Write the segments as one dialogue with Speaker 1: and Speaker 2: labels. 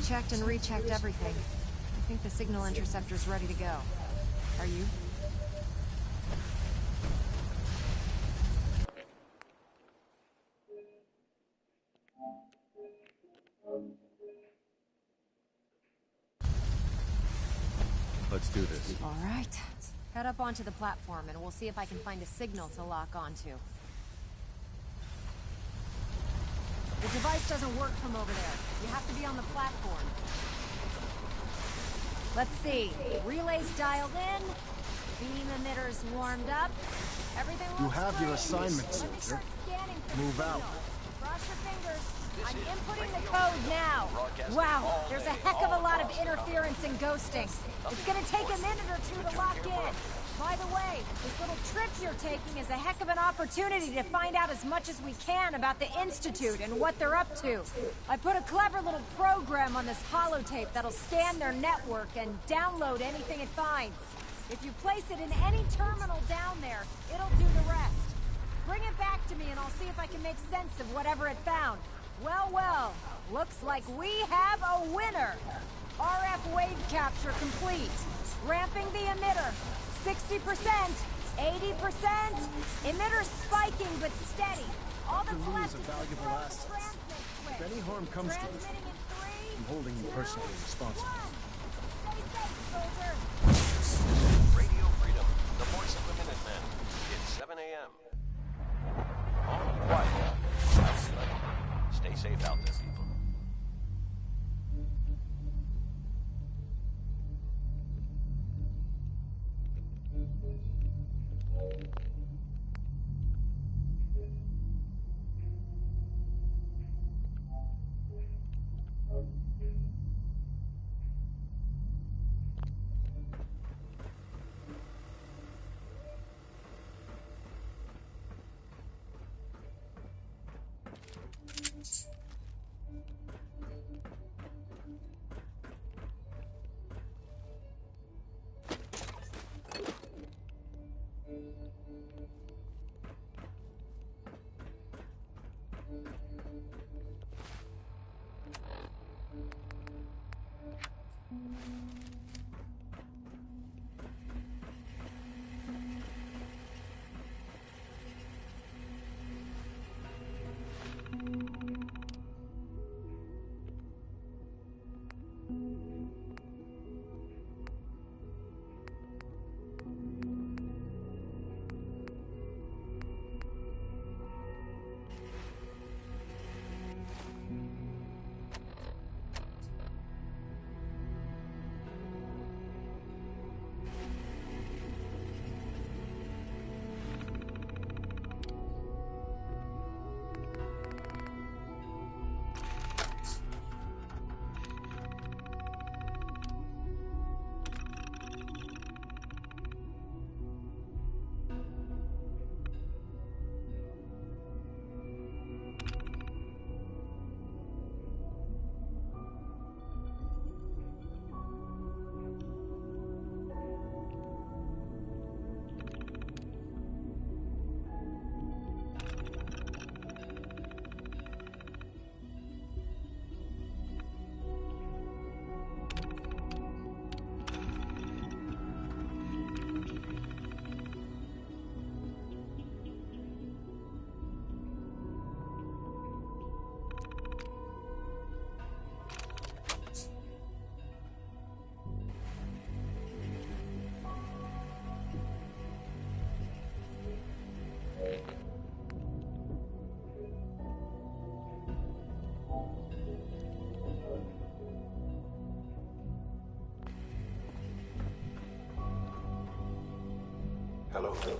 Speaker 1: checked and rechecked everything. I think the signal interceptor's ready to go. Are you?
Speaker 2: Let's do this.
Speaker 1: All right. Head up onto the platform and we'll see if I can find a signal to lock onto. The device doesn't work from over there. You have to be on the platform. Let's see. Relays dialed in. Beam emitters warmed up. Everything looks
Speaker 3: You have your
Speaker 1: great.
Speaker 3: assignment,
Speaker 1: Let me
Speaker 3: soldier.
Speaker 1: start scanning for the
Speaker 3: Move out.
Speaker 1: signal. Cross your fingers. I'm inputting the code now. Wow, there's a heck of a lot of interference and ghosting. It's gonna take a minute or two to lock in. By the way, this little trip you're taking is a heck of an opportunity to find out as much as we can about the Institute and what they're up to. I put a clever little program on this holotape that'll scan their network and download anything it finds. If you place it in any terminal down there, it'll do the rest. Bring it back to me and I'll see if I can make sense of whatever it found. Well, well, looks like we have a winner. RF wave capture complete. Ramping the emitter. 60%, 80%. Emitter spiking but steady. All that's
Speaker 3: Could lose
Speaker 1: left
Speaker 3: a
Speaker 1: is the
Speaker 3: valuable
Speaker 1: throttle
Speaker 3: asset.
Speaker 1: transmit switch.
Speaker 3: If any harm comes to it,
Speaker 1: Transmitting in 3,
Speaker 3: I'm holding you personally
Speaker 1: 2,
Speaker 3: responsible.
Speaker 1: 1. Stay safe, soldier.
Speaker 4: Radio Freedom, the voice of the Minutemen. It's 7 a.m. All quiet. Stay safe out there, people.
Speaker 5: Hello, Phil.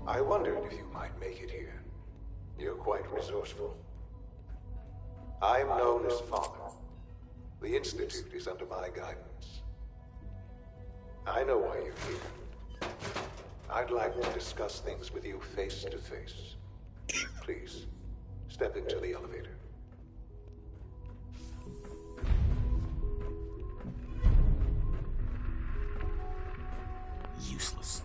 Speaker 5: I wondered if you might make it here. You're quite resourceful. I'm known as Father. The Institute is under my guidance. I know why you're here. I'd like to discuss things with you face to face. Please, step into the elevator.
Speaker 3: Useless.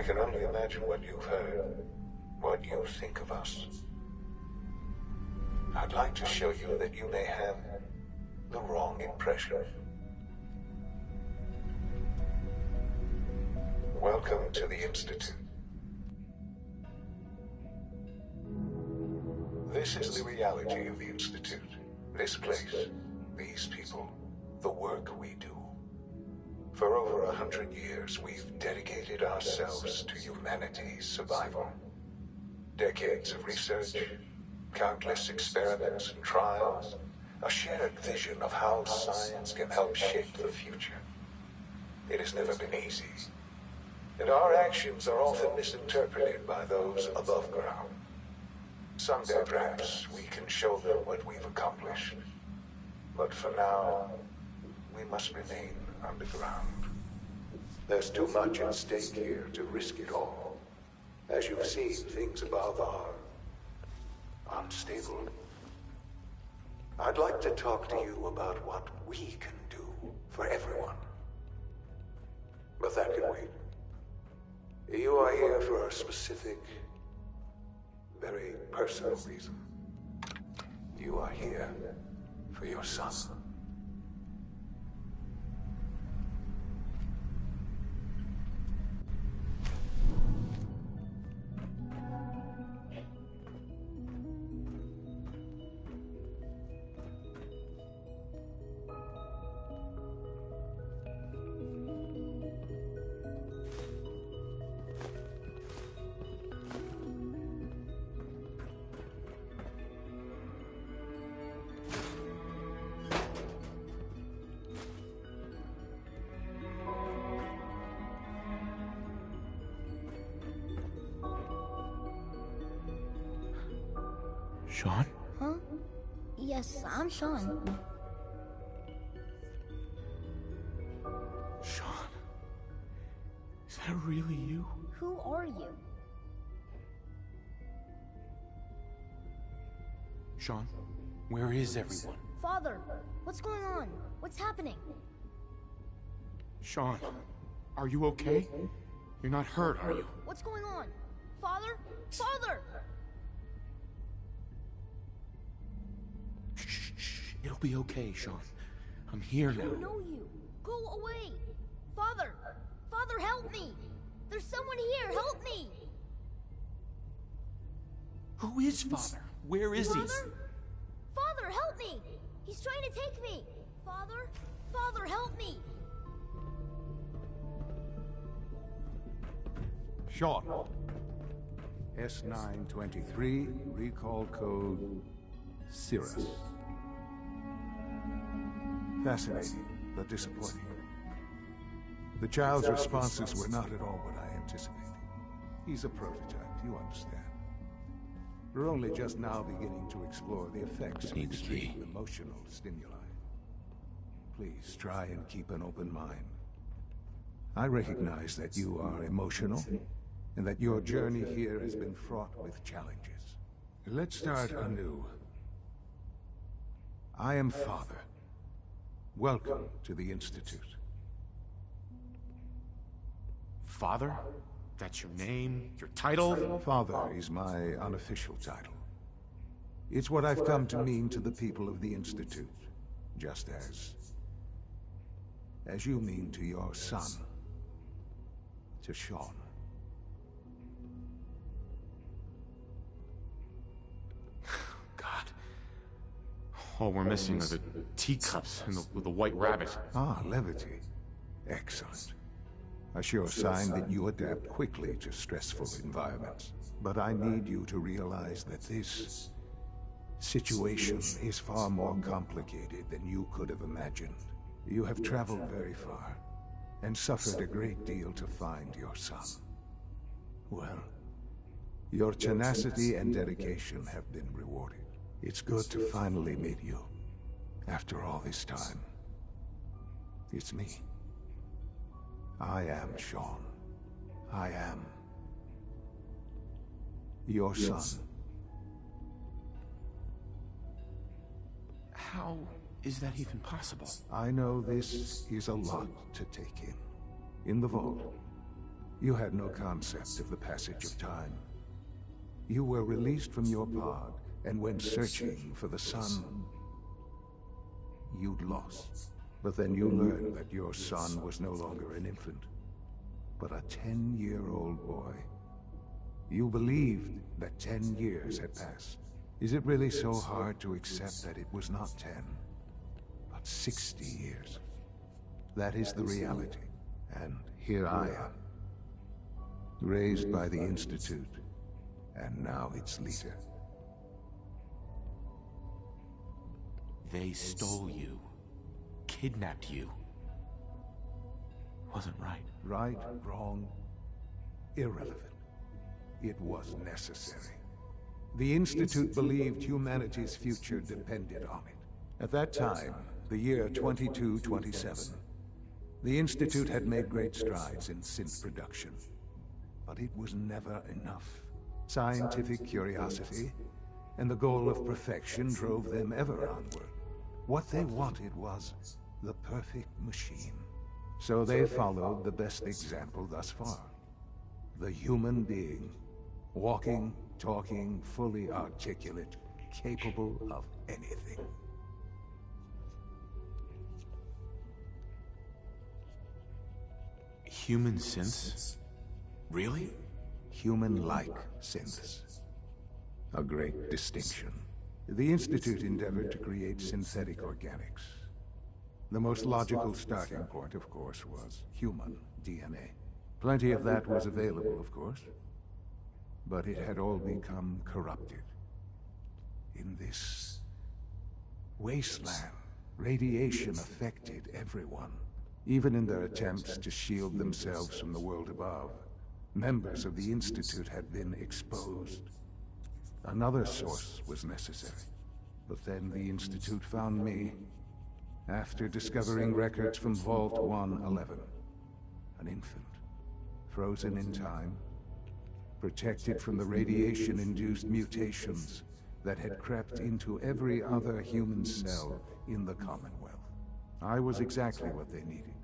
Speaker 5: I can only imagine what you've heard, what you think of us. I'd like to show you that you may have the wrong impression. Welcome to the Institute. This is the reality of the Institute. This place, these people, the work we do. For over 100 years, we've dedicated ourselves to humanity's survival. Decades of research, countless experiments and trials, a shared vision of how science can help shape the future. It has never been easy, and our actions are often misinterpreted by those above ground. Someday, perhaps, we can show them what we've accomplished. But for now, we must remain underground. There's too much at stake here to risk it all. As you've seen, things above are unstable. I'd like to talk to you about what we can do for everyone. But that can wait. You are here for a specific, very personal reason. You are here for your son.
Speaker 2: Sean?
Speaker 6: Huh? Yes, I'm Sean.
Speaker 2: Sean? Is that really you?
Speaker 6: Who are you?
Speaker 2: Sean, where is everyone?
Speaker 6: Father, what's going on? What's happening?
Speaker 2: Sean, are you okay? You're not hurt, are you?
Speaker 6: What's going on? Father? Father!
Speaker 2: Shh. It'll be okay, Sean. I'm here
Speaker 6: I
Speaker 2: now.
Speaker 6: don't know you. Go away. Father! Father, help me! There's someone here, help me!
Speaker 2: Who is Father? Where is he?
Speaker 6: Father? Father, help me! He's trying to take me! Father? Father, help me!
Speaker 3: Sean. S923, recall code Cirrus. Fascinating, but disappointing. The child's responses were not at all what I anticipated. He's a prototype, you understand. We're only just now beginning to explore the effects of
Speaker 2: Need the key.
Speaker 3: extreme emotional stimuli. Please try and keep an open mind. I recognize that you are emotional, and that your journey here has been fraught with challenges. Let's start anew. I am Father. Welcome to the Institute.
Speaker 2: Father? That's your name? Your title?
Speaker 3: Father is my unofficial title. It's what I've come to mean to the people of the Institute, just as you mean to your son, to Sean.
Speaker 2: God. All we're missing are the teacups and the white rabbit.
Speaker 3: Ah, levity. Excellent. A sure sign that you adapt quickly to stressful environments. But I need you to realize that this situation is far more complicated than you could have imagined. You have traveled very far, and suffered a great deal to find your son. Well, your tenacity and dedication have been rewarded. It's good to finally meet you, after all this time. It's me. I am Sean. I am your son.
Speaker 2: How is that even possible?
Speaker 3: I know this is a lot to take in. In the vault, You had no concept of the passage of time. You were released from your pod and went searching for the sun. You'd lost. But then you learned that your son was no longer an infant, but a 10-year-old boy. You believed that 10 years had passed. Is it really so hard to accept that it was not 10, but 60 years? That is the reality, and here I am. Raised by the Institute, and now its leader.
Speaker 2: They stole you. Kidnapped you. Wasn't right.
Speaker 3: Right, wrong, irrelevant. It was necessary. The Institute believed humanity's future depended on it. At that time, the year 2227, the Institute had made great strides in synth production. But it was never enough. Scientific curiosity and the goal of perfection drove them ever onward. What they wanted was the perfect machine. So they followed the best example thus far. The human being. Walking, talking, fully articulate, capable of anything.
Speaker 2: Human synths? Really?
Speaker 3: Human-like synths. A great distinction. The Institute endeavored to create synthetic organics. The most logical starting point, of course, was human DNA. Plenty of that was available, of course. But it had all become corrupted. In this wasteland, radiation affected everyone. Even in their attempts to shield themselves from the world above, members of the Institute had been exposed. Another source was necessary. But then the Institute found me, after discovering records from Vault 111. An infant, frozen in time, protected from the radiation-induced mutations that had crept into every other human cell in the Commonwealth. I was exactly what they needed.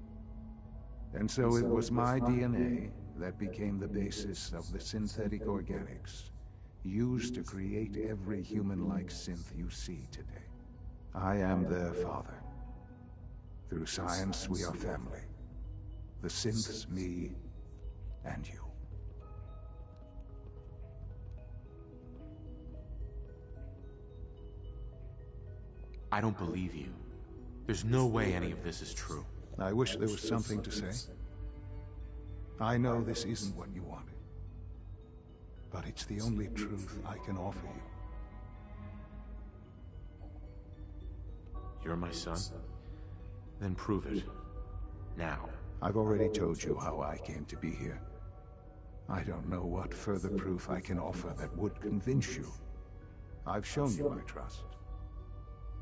Speaker 3: And so it was my DNA that became the basis of the synthetic organics used to create every human-like synth you see today. I am their father. Through science, we are family. The synths, me, and you.
Speaker 2: I don't believe you. There's no way any of this is true.
Speaker 3: I wish there was something to say. I know this isn't what you wanted. But it's the only truth I can offer you.
Speaker 2: You're my son? Then prove it. Now.
Speaker 3: I've already told you how I came to be here. I don't know what further proof I can offer that would convince you. I've shown you my trust.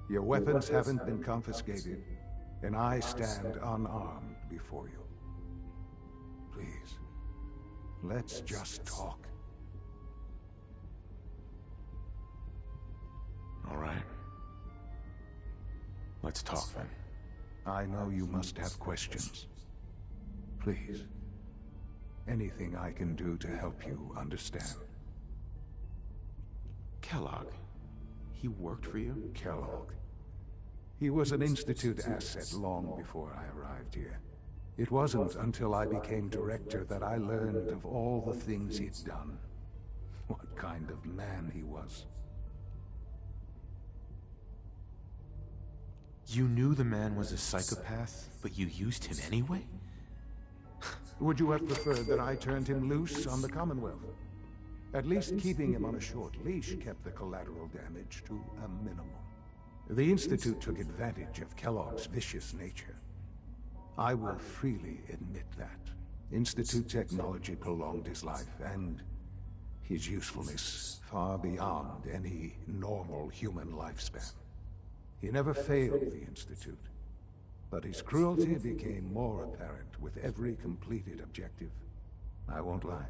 Speaker 3: Your weapons haven't been confiscated, and I stand unarmed before you. Please, let's just talk.
Speaker 2: All right. Let's talk then.
Speaker 3: I know you must have questions. Please, anything I can do to help you understand.
Speaker 2: Kellogg. He worked for you?
Speaker 3: Kellogg. He was an Institute asset long before I arrived here. It wasn't until I became director that I learned of all the things he'd done. What kind of man he was.
Speaker 2: You knew the man was a psychopath, but you used him anyway?
Speaker 3: Would you have preferred that I turned him loose on the Commonwealth? At least keeping him on a short leash kept the collateral damage to a minimum. The Institute took advantage of Kellogg's vicious nature. I will freely admit that. Institute technology prolonged his life, and his usefulness far beyond any normal human lifespan. He never failed the Institute, but his cruelty became more apparent with every completed objective. I won't lie.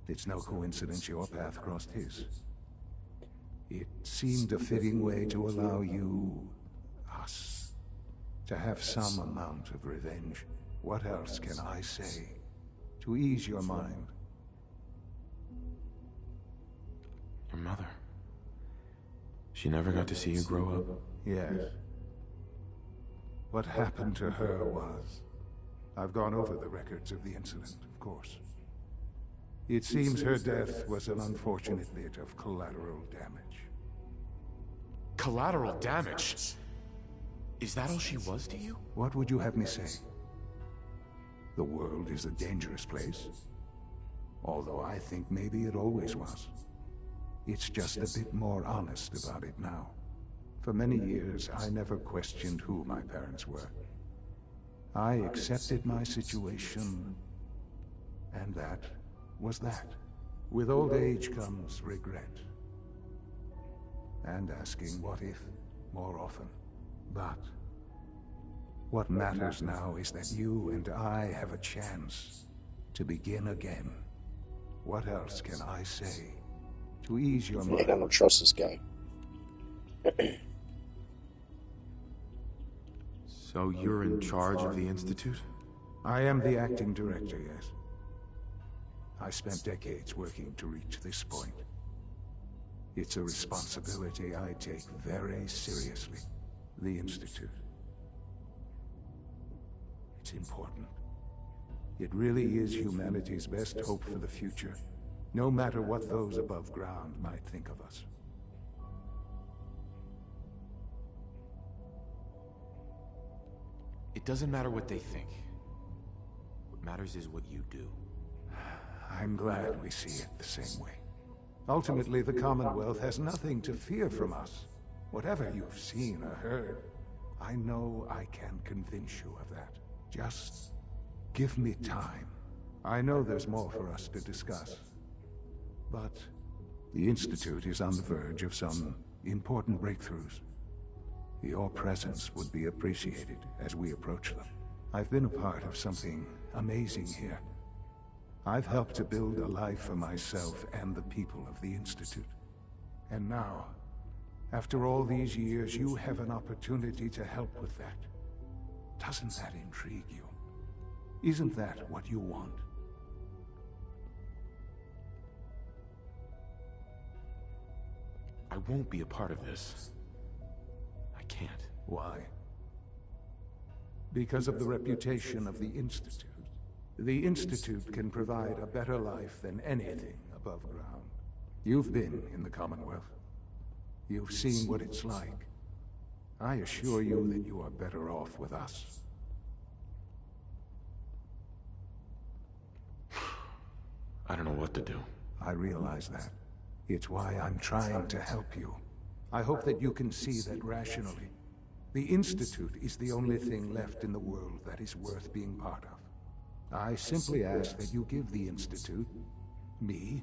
Speaker 3: It's no coincidence your path crossed his. It seemed a fitting way to allow you, us, to have some amount of revenge. What else can I say to ease your mind.
Speaker 2: Your mother. She never got to see you grow up?
Speaker 3: Yes. What happened to her was... I've gone over the records of the incident, of course. It seems her death was an unfortunate bit of collateral damage.
Speaker 2: Collateral damage? Is that all she was to you?
Speaker 3: What would you have me say? The world is a dangerous place. Although I think maybe it always was. It's just a bit more honest about it now. For many years, I never questioned who my parents were. I accepted my situation, and that was that. With old age comes regret. And asking what if more often. But what matters now is that you and I have a chance to begin again. What else can I say to ease your mind?
Speaker 7: I don't trust this guy.
Speaker 2: So you're in charge of the Institute?
Speaker 3: I am the acting director, yes. I spent decades working to reach this point. It's a responsibility I take very seriously. The Institute. It's important. It really is humanity's best hope for the future, no matter what those above ground might think of us.
Speaker 2: It doesn't matter what they think. What matters is what you do.
Speaker 3: I'm glad we see it the same way. Ultimately, the Commonwealth has nothing to fear from us. Whatever you've seen or heard, I know I can convince you of that. Just give me time. I know there's more for us to discuss. But the Institute is on the verge of some important breakthroughs. Your presence would be appreciated as we approach them. I've been a part of something amazing here. I've helped to build a life for myself and the people of the Institute. And now, after all these years, you have an opportunity to help with that. Doesn't that intrigue you? Isn't that what you want?
Speaker 2: I won't be a part of this. I can't.
Speaker 3: Why? Because of the reputation of the Institute. The Institute can provide a better life than anything above ground. You've been in the Commonwealth. You've seen what it's like. I assure you that you are better off with us.
Speaker 2: I don't know what to do.
Speaker 3: I realize that. It's why I'm trying to help you. I hope that you can see that rationally. The Institute is the only thing left in the world that is worth being part of. I simply ask that you give the Institute, me,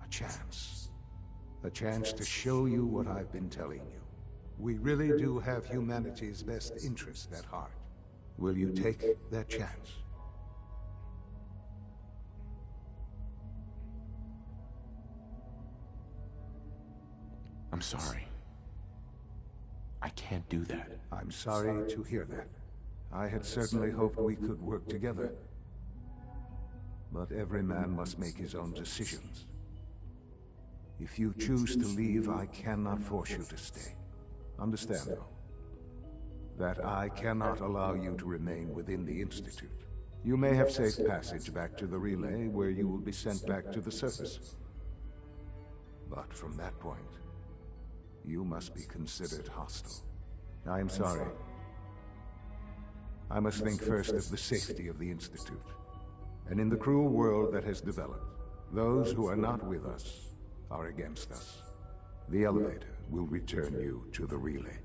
Speaker 3: a chance. A chance to show you what I've been telling you. We really do have humanity's best interest at heart. Will you take that chance?
Speaker 2: I'm sorry. I can't do that.
Speaker 3: I'm sorry to hear that. I had certainly hoped we could work together. But every man must make his own decisions. If you choose to leave, I cannot force you to stay. Understand, though, that I cannot allow you to remain within the Institute. You may have safe passage back to the relay, where you will be sent back to the surface. But from that point, you must be considered hostile. I am sorry. I must think first of the safety of the Institute. And in the cruel world that has developed, those who are not with us are against us. The elevator will return you to the relay.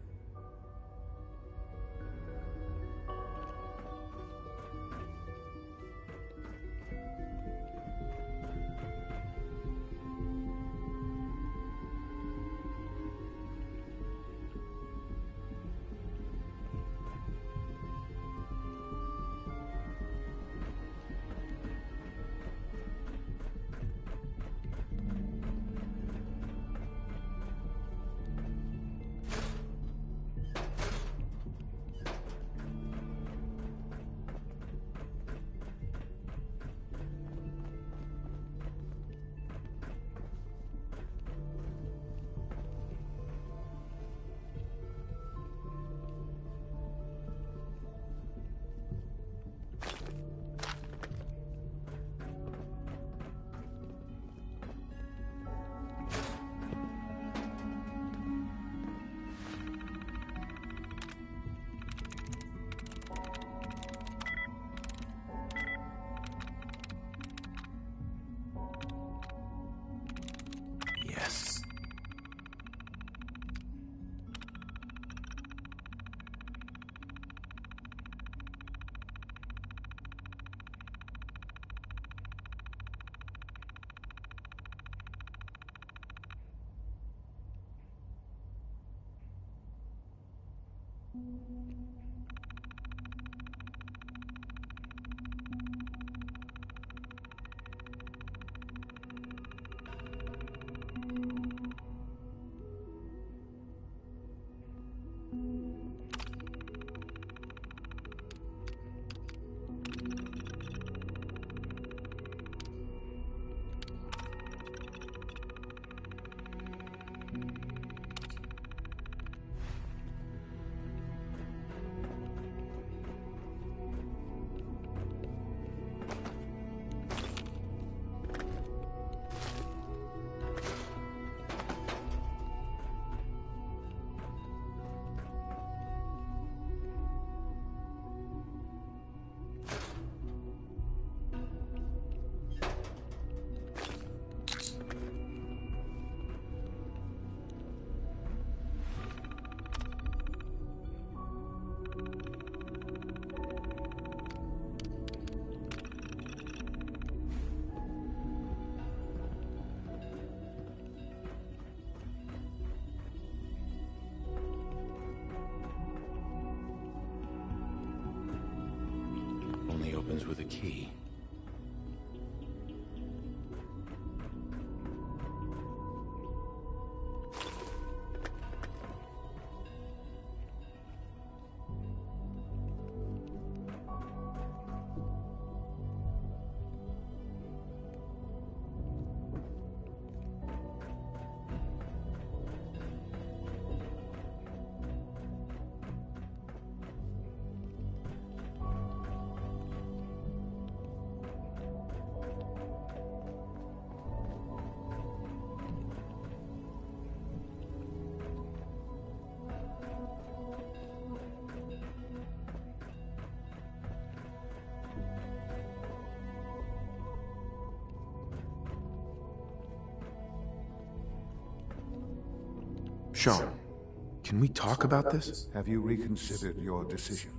Speaker 2: Only opens with a key. Sean, can we talk about this?
Speaker 3: Have you reconsidered your decision?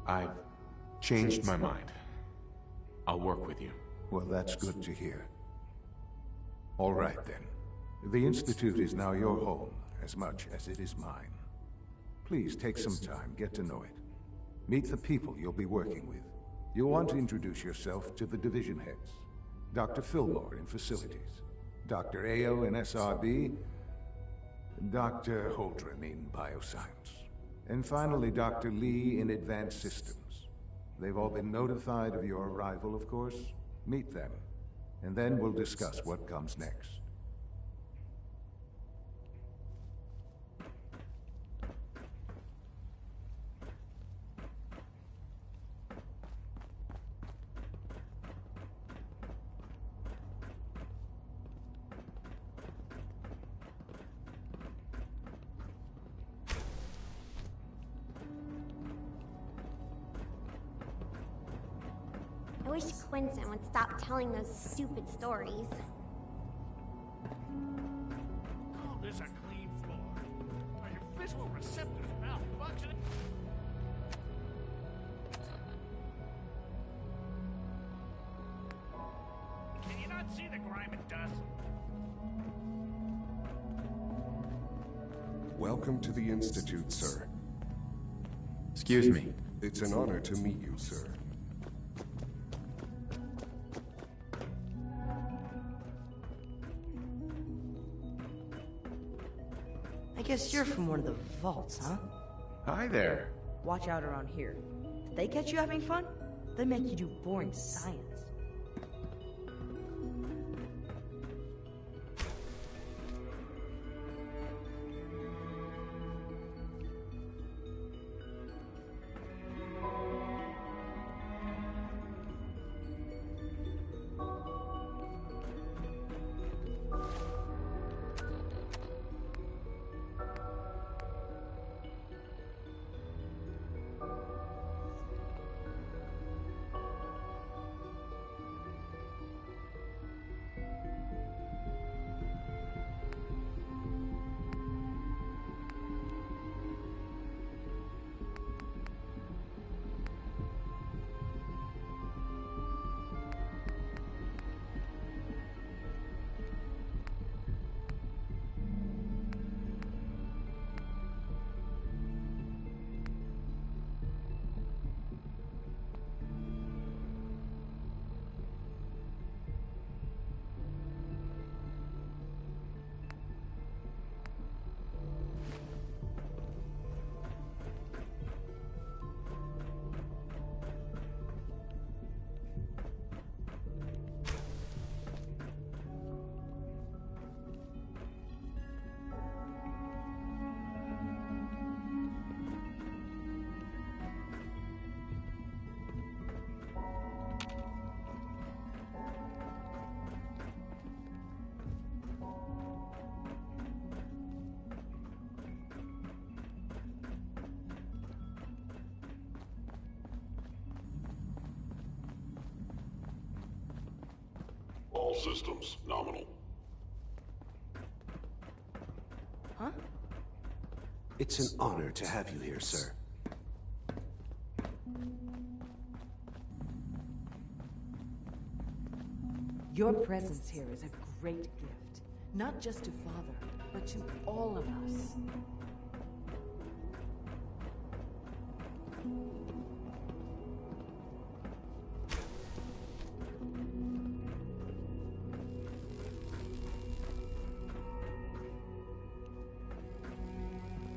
Speaker 2: I've changed my mind. I'll work with you.
Speaker 3: Well, that's good to hear. All right, then. The Institute is now your home, as much as it is mine. Please take some time, get to know it. Meet the people you'll be working with. You'll want to introduce yourself to the division heads. Dr. Fillmore in Facilities, Dr. Ayo in SRB, Dr. Holdren in Bioscience, and finally Dr. Lee in Advanced Systems. They've all been notified of your arrival, of course. Meet them, and then we'll discuss what comes next.
Speaker 7: I wish Quentin would stop telling those stupid stories.
Speaker 8: Call this a clean floor. Are your visual receptors malfunctioning? Can you not see the grime and dust?
Speaker 9: Welcome to the Institute, sir.
Speaker 2: Excuse me.
Speaker 9: It's an honor to meet you, sir.
Speaker 10: I guess you're from one of the vaults, huh?
Speaker 2: Hi there.
Speaker 10: Watch out around here. If they catch you having fun, they make you do boring science.
Speaker 11: All systems nominal.
Speaker 10: Huh?
Speaker 12: It's an honor to have you here, sir.
Speaker 13: Your presence here is a great gift. Not just to Father, but to all of us.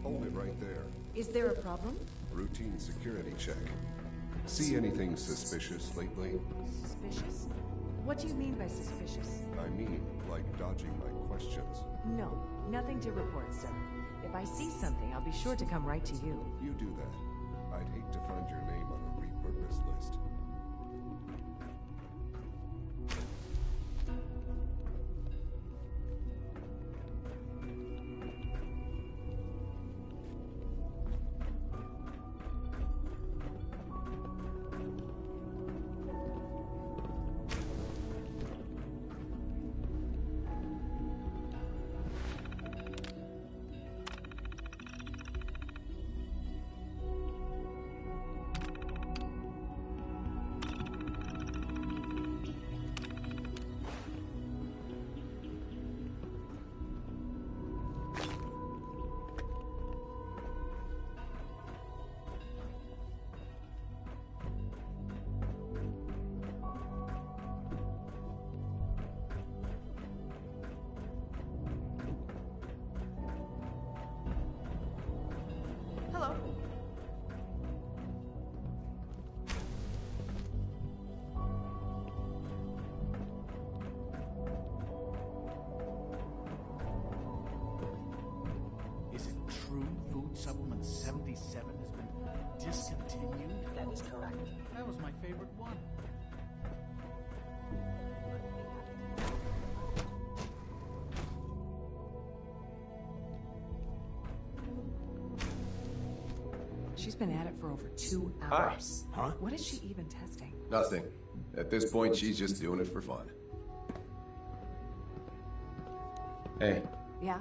Speaker 9: Hold it right there.
Speaker 13: Is there a problem?
Speaker 9: Routine security check. See anything suspicious lately?
Speaker 13: Suspicious? What do you mean by suspicious?
Speaker 9: I mean, like dodging my questions.
Speaker 13: No, nothing to report, sir. If I see something, I'll be sure to come right to you.
Speaker 9: You do that. I'd hate to find your name on a repurposed list.
Speaker 10: Hello.
Speaker 8: Is it true Food Supplement 77 has been discontinued?
Speaker 14: That is correct.
Speaker 8: That was my favorite one.
Speaker 13: She's been at it for over 2 hours.
Speaker 15: Huh?
Speaker 13: What is she even testing?
Speaker 15: Nothing. At this point, she's just doing it for fun. Hey.
Speaker 13: Yeah?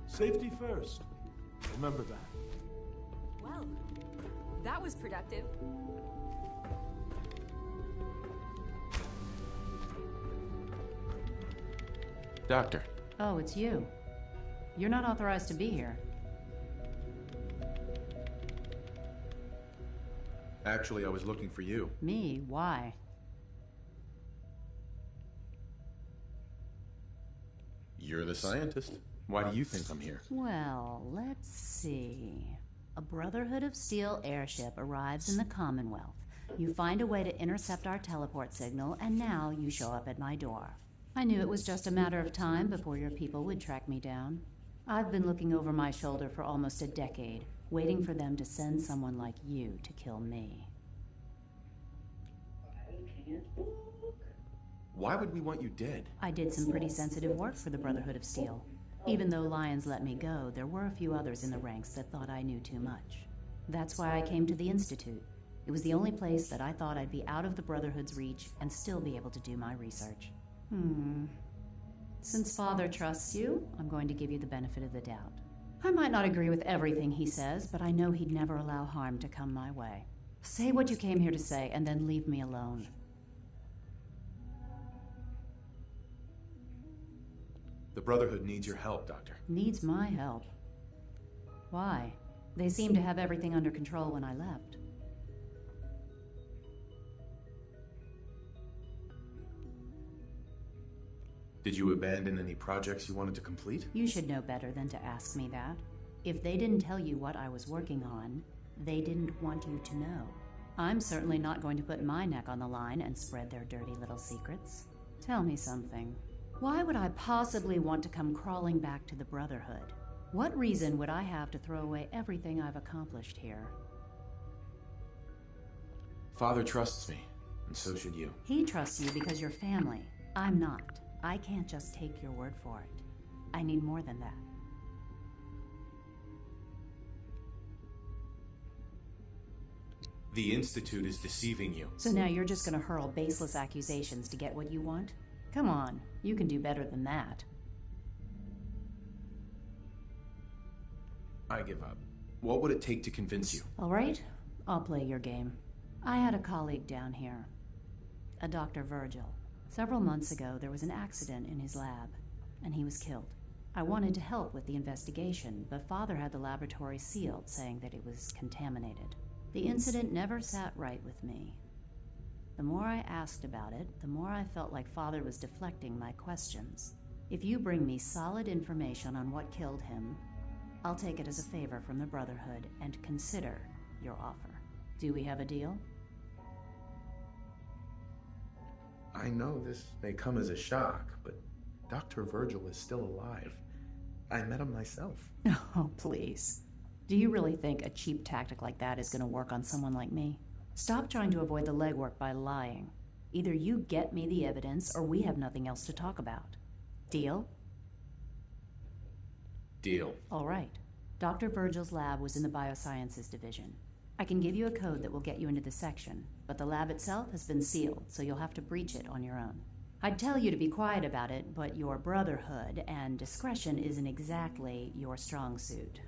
Speaker 16: Safety first. Remember that.
Speaker 17: Well, that was productive.
Speaker 2: Doctor.
Speaker 18: Oh, it's you. You're not authorized to be here.
Speaker 2: Actually, I was looking for you.
Speaker 18: Me? Why?
Speaker 2: You're the scientist. Why do you think I'm here?
Speaker 18: Well, let's see. A Brotherhood of Steel airship arrives in the Commonwealth. You find a way to intercept our teleport signal, and now you show up at my door. I knew it was just a matter of time before your people would track me down. I've been looking over my shoulder for almost a decade, waiting for them to send someone like you to kill me.
Speaker 2: Why would we want you dead?
Speaker 18: I did some pretty sensitive work for the Brotherhood of Steel. Even though Lyons let me go, there were a few others in the ranks that thought I knew too much. That's why I came to the Institute. It was the only place that I thought I'd be out of the Brotherhood's reach and still be able to do my research. Since Father trusts you, I'm going to give you the benefit of the doubt. I might not agree with everything he says, but I know he'd never allow harm to come my way. Say what you came here to say, and then leave me alone.
Speaker 2: The Brotherhood needs your help, Doctor.
Speaker 18: Needs my help. Why? They seemed to have everything under control when I left.
Speaker 2: Did you abandon any projects you wanted to complete?
Speaker 18: You should know better than to ask me that. If they didn't tell you what I was working on, they didn't want you to know. I'm certainly not going to put my neck on the line and spread their dirty little secrets. Tell me something. Why would I possibly want to come crawling back to the Brotherhood? What reason would I have to throw away everything I've accomplished here?
Speaker 2: Father trusts me, and so should you.
Speaker 18: He trusts you because you're family. I'm not. I can't just take your word for it. I need more than that.
Speaker 2: The Institute is deceiving you.
Speaker 18: So now you're just gonna hurl baseless accusations to get what you want? Come on, you can do better than that.
Speaker 2: I give up. What would it take to convince you?
Speaker 18: All right, I'll play your game. I had a colleague down here, a Dr. Virgil. Several months ago, there was an accident in his lab, and he was killed. I wanted to help with the investigation, but Father had the laboratory sealed, saying that it was contaminated. The incident never sat right with me. The more I asked about it, the more I felt like Father was deflecting my questions. If you bring me solid information on what killed him, I'll take it as a favor from the Brotherhood and consider your offer. Do we have a deal?
Speaker 2: I know this may come as a shock, but Dr. Virgil is still alive. I met him myself.
Speaker 18: Oh, please. Do you really think a cheap tactic like that is going to work on someone like me? Stop trying to avoid the legwork by lying. Either you get me the evidence, or we have nothing else to talk about. Deal?
Speaker 2: Deal.
Speaker 18: All right. Dr. Virgil's lab was in the Biosciences Division. I can give you a code that will get you into the section, but the lab itself has been sealed, so you'll have to breach it on your own. I'd tell you to be quiet about it, but your Brotherhood and discretion isn't exactly your strong suit.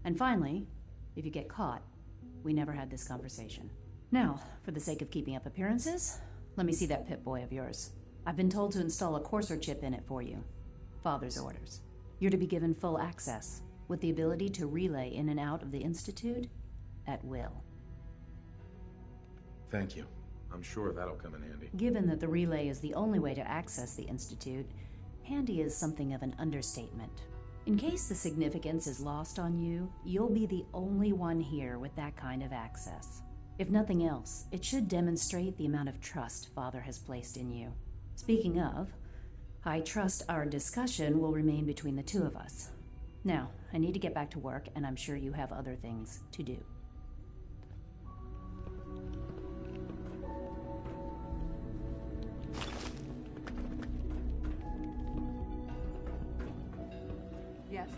Speaker 18: And finally, if you get caught, we never had this conversation. Now, for the sake of keeping up appearances, let me see that Pip-Boy of yours. I've been told to install a Courser chip in it for you. Father's orders. You're to be given full access, with the ability to relay in and out of the Institute at will.
Speaker 2: Thank you. I'm sure that'll come in handy.
Speaker 18: Given that the relay is the only way to access the Institute, handy is something of an understatement. In case the significance is lost on you, you'll be the only one here with that kind of access. If nothing else, it should demonstrate the amount of trust Father has placed in you. Speaking of, I trust our discussion will remain between the two of us. Now, I need to get back to work, and I'm sure you have other things to do.
Speaker 13: Yes?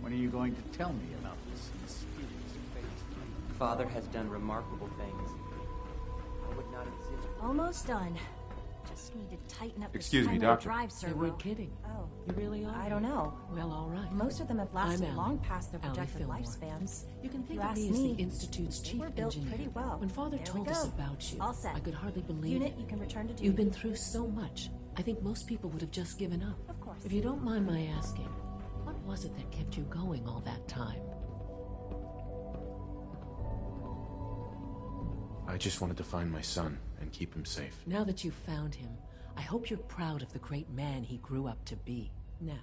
Speaker 8: When are you going to tell me about this mysterious phase 3?
Speaker 11: Father has done remarkable things. I would not exist.
Speaker 1: Almost done. Just need to tighten up
Speaker 2: Excuse
Speaker 1: this
Speaker 2: me,
Speaker 1: primary
Speaker 2: Doctor.
Speaker 1: drive servo.
Speaker 14: You weren't kidding.
Speaker 1: Oh.
Speaker 14: You really are?
Speaker 1: I don't know.
Speaker 14: Well, all right.
Speaker 1: Most of them have lasted
Speaker 14: I'm
Speaker 1: long past their
Speaker 14: Allie
Speaker 1: projected
Speaker 14: Fillmore.
Speaker 1: lifespans.
Speaker 14: You can
Speaker 1: If
Speaker 14: think
Speaker 1: you
Speaker 14: of
Speaker 1: ask
Speaker 14: me as
Speaker 1: me,
Speaker 14: the Institute's
Speaker 1: they
Speaker 14: chief
Speaker 1: were built
Speaker 14: engineer.
Speaker 1: pretty well.
Speaker 14: When Father
Speaker 1: There
Speaker 14: told
Speaker 1: we
Speaker 14: us
Speaker 1: go.
Speaker 14: about you,
Speaker 1: All set.
Speaker 14: I could hardly believe
Speaker 1: Unit,
Speaker 14: it.
Speaker 1: you can return to duty.
Speaker 14: You've been through so much. I think most people would have just given up.
Speaker 1: Of course.
Speaker 14: If you don't mind my asking, what was it that kept you going all that time?
Speaker 2: I just wanted to find my son and keep him safe.
Speaker 14: Now that you've found him, I hope you're proud of the great man he grew up to be. Now,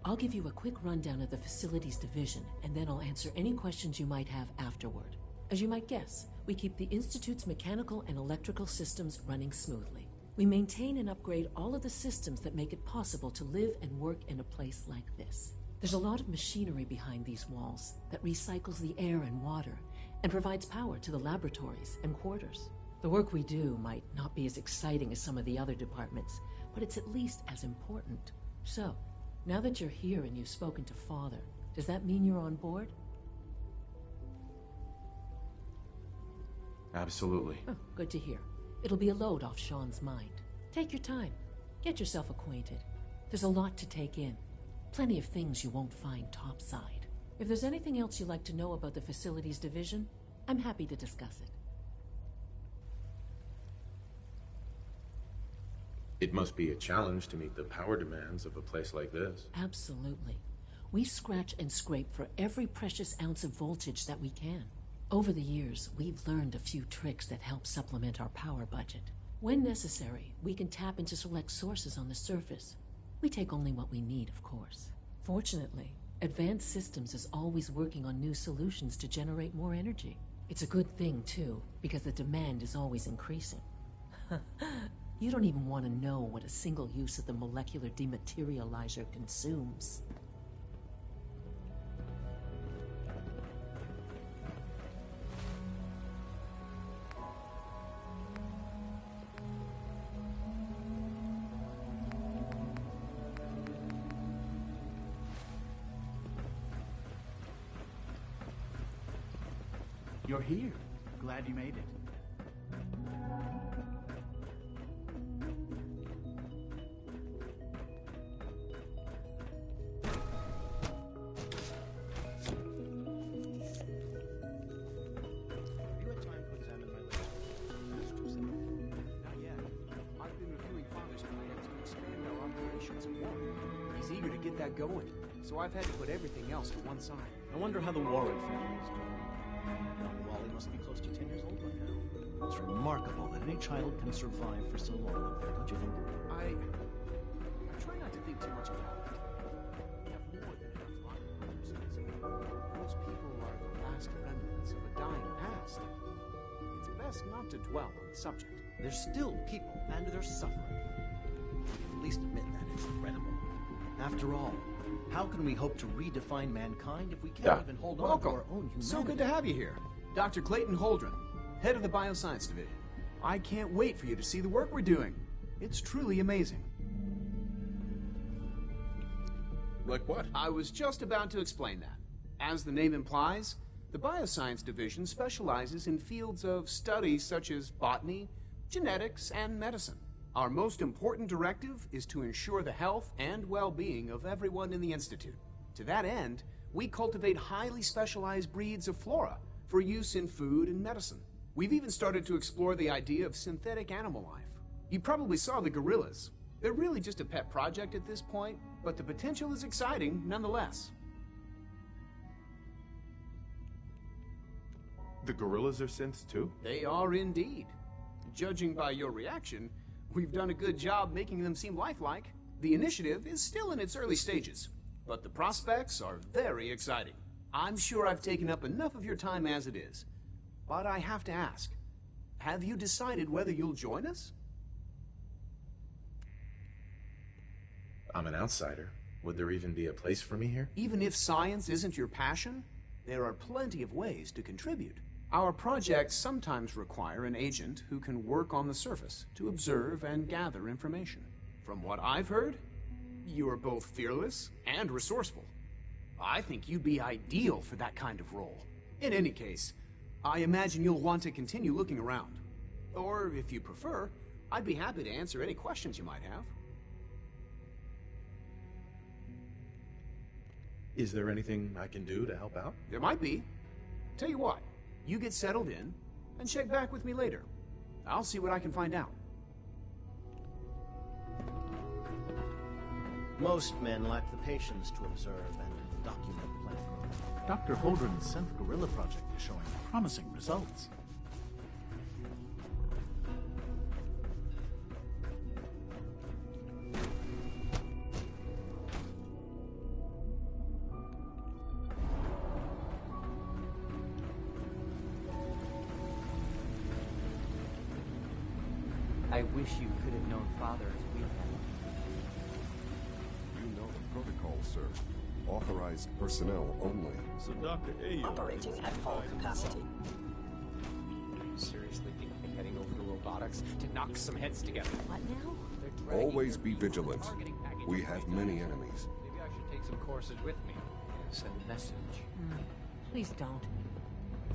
Speaker 14: I'll give you a quick rundown of the Facilities Division, and then I'll answer any questions you might have afterward. As you might guess, we keep the Institute's mechanical and electrical systems running smoothly. We maintain and upgrade all of the systems that make it possible to live and work in a place like this. There's a lot of machinery behind these walls that recycles the air and water and provides power to the laboratories and quarters. The work we do might not be as exciting as some of the other departments, but it's at least as important. So, now that you're here and you've spoken to Father, does that mean you're on board?
Speaker 2: Absolutely.
Speaker 14: Oh, good to hear. It'll be a load off Sean's mind. Take your time. Get yourself acquainted. There's a lot to take in. Plenty of things you won't find topside. If there's anything else you'd like to know about the Facilities Division, I'm happy to discuss it.
Speaker 2: It must be a challenge to meet the power demands of a place like this.
Speaker 14: Absolutely. We scratch and scrape for every precious ounce of voltage that we can. Over the years, we've learned a few tricks that help supplement our power budget. When necessary, we can tap into select sources on the surface. We take only what we need, of course. Fortunately, Advanced Systems is always working on new solutions to generate more energy. It's a good thing, too, because the demand is always increasing. You don't even want to know what a single use of the molecular dematerializer consumes.
Speaker 19: You're here. Glad you made it.
Speaker 20: Going, so I've had to put everything else to one side.
Speaker 21: I wonder how the Warren family is doing. Wally must be close to 10 years old by now. It's remarkable that any child can survive for so long up there, don't you think?
Speaker 20: I try not to think too much about it. We have more than enough life. Those people are the last remnants of a dying past. It's best not to dwell on the subject.
Speaker 21: They're still people, and they're suffering. At least admit that it's incredible. After all, how can we hope to redefine mankind if we can't even hold on to our own humanity?
Speaker 20: So good to have you here. Dr. Clayton Holdren, head of the Bioscience Division. I can't wait for you to see the work we're doing. It's truly amazing.
Speaker 15: Like what?
Speaker 20: I was just about to explain that. As the name implies, the Bioscience Division specializes in fields of study such as botany, genetics, and medicine. Our most important directive is to ensure the health and well-being of everyone in the Institute. To that end, we cultivate highly specialized breeds of flora for use in food and medicine. We've even started to explore the idea of synthetic animal life. You probably saw the gorillas. They're really just a pet project at this point, but the potential is exciting nonetheless.
Speaker 2: The gorillas are synths too?
Speaker 20: They are indeed. Judging by your reaction, we've done a good job making them seem lifelike. The initiative is still in its early stages, but the prospects are very exciting. I'm sure I've taken up enough of your time as it is, but I have to ask, have you decided whether you'll join us?
Speaker 2: I'm an outsider. Would there even be a place for me here?
Speaker 20: Even if science isn't your passion, there are plenty of ways to contribute. Our projects sometimes require an agent who can work on the surface to observe and gather information. From what I've heard, you are both fearless and resourceful. I think you'd be ideal for that kind of role. In any case, I imagine you'll want to continue looking around. Or, if you prefer, I'd be happy to answer any questions you might have.
Speaker 2: Is there anything I can do to help out?
Speaker 20: There might be. Tell you what, you get settled in, and check back with me later. I'll see what I can find out.
Speaker 21: Most men lack the patience to observe and document plant growth.
Speaker 19: Dr. Holdren's synth gorilla project is showing promising results.
Speaker 11: I wish you could have known Father as we have.
Speaker 9: You know the protocol, sir. Authorized personnel only.
Speaker 16: So Dr. Ayo...
Speaker 22: Operating at full capacity.
Speaker 11: You seriously think I'm heading over to robotics to knock some heads together? What now?
Speaker 9: Always be vigilant. We have many enemies.
Speaker 11: Maybe I should take some courses with me. Send a message.
Speaker 14: Please don't.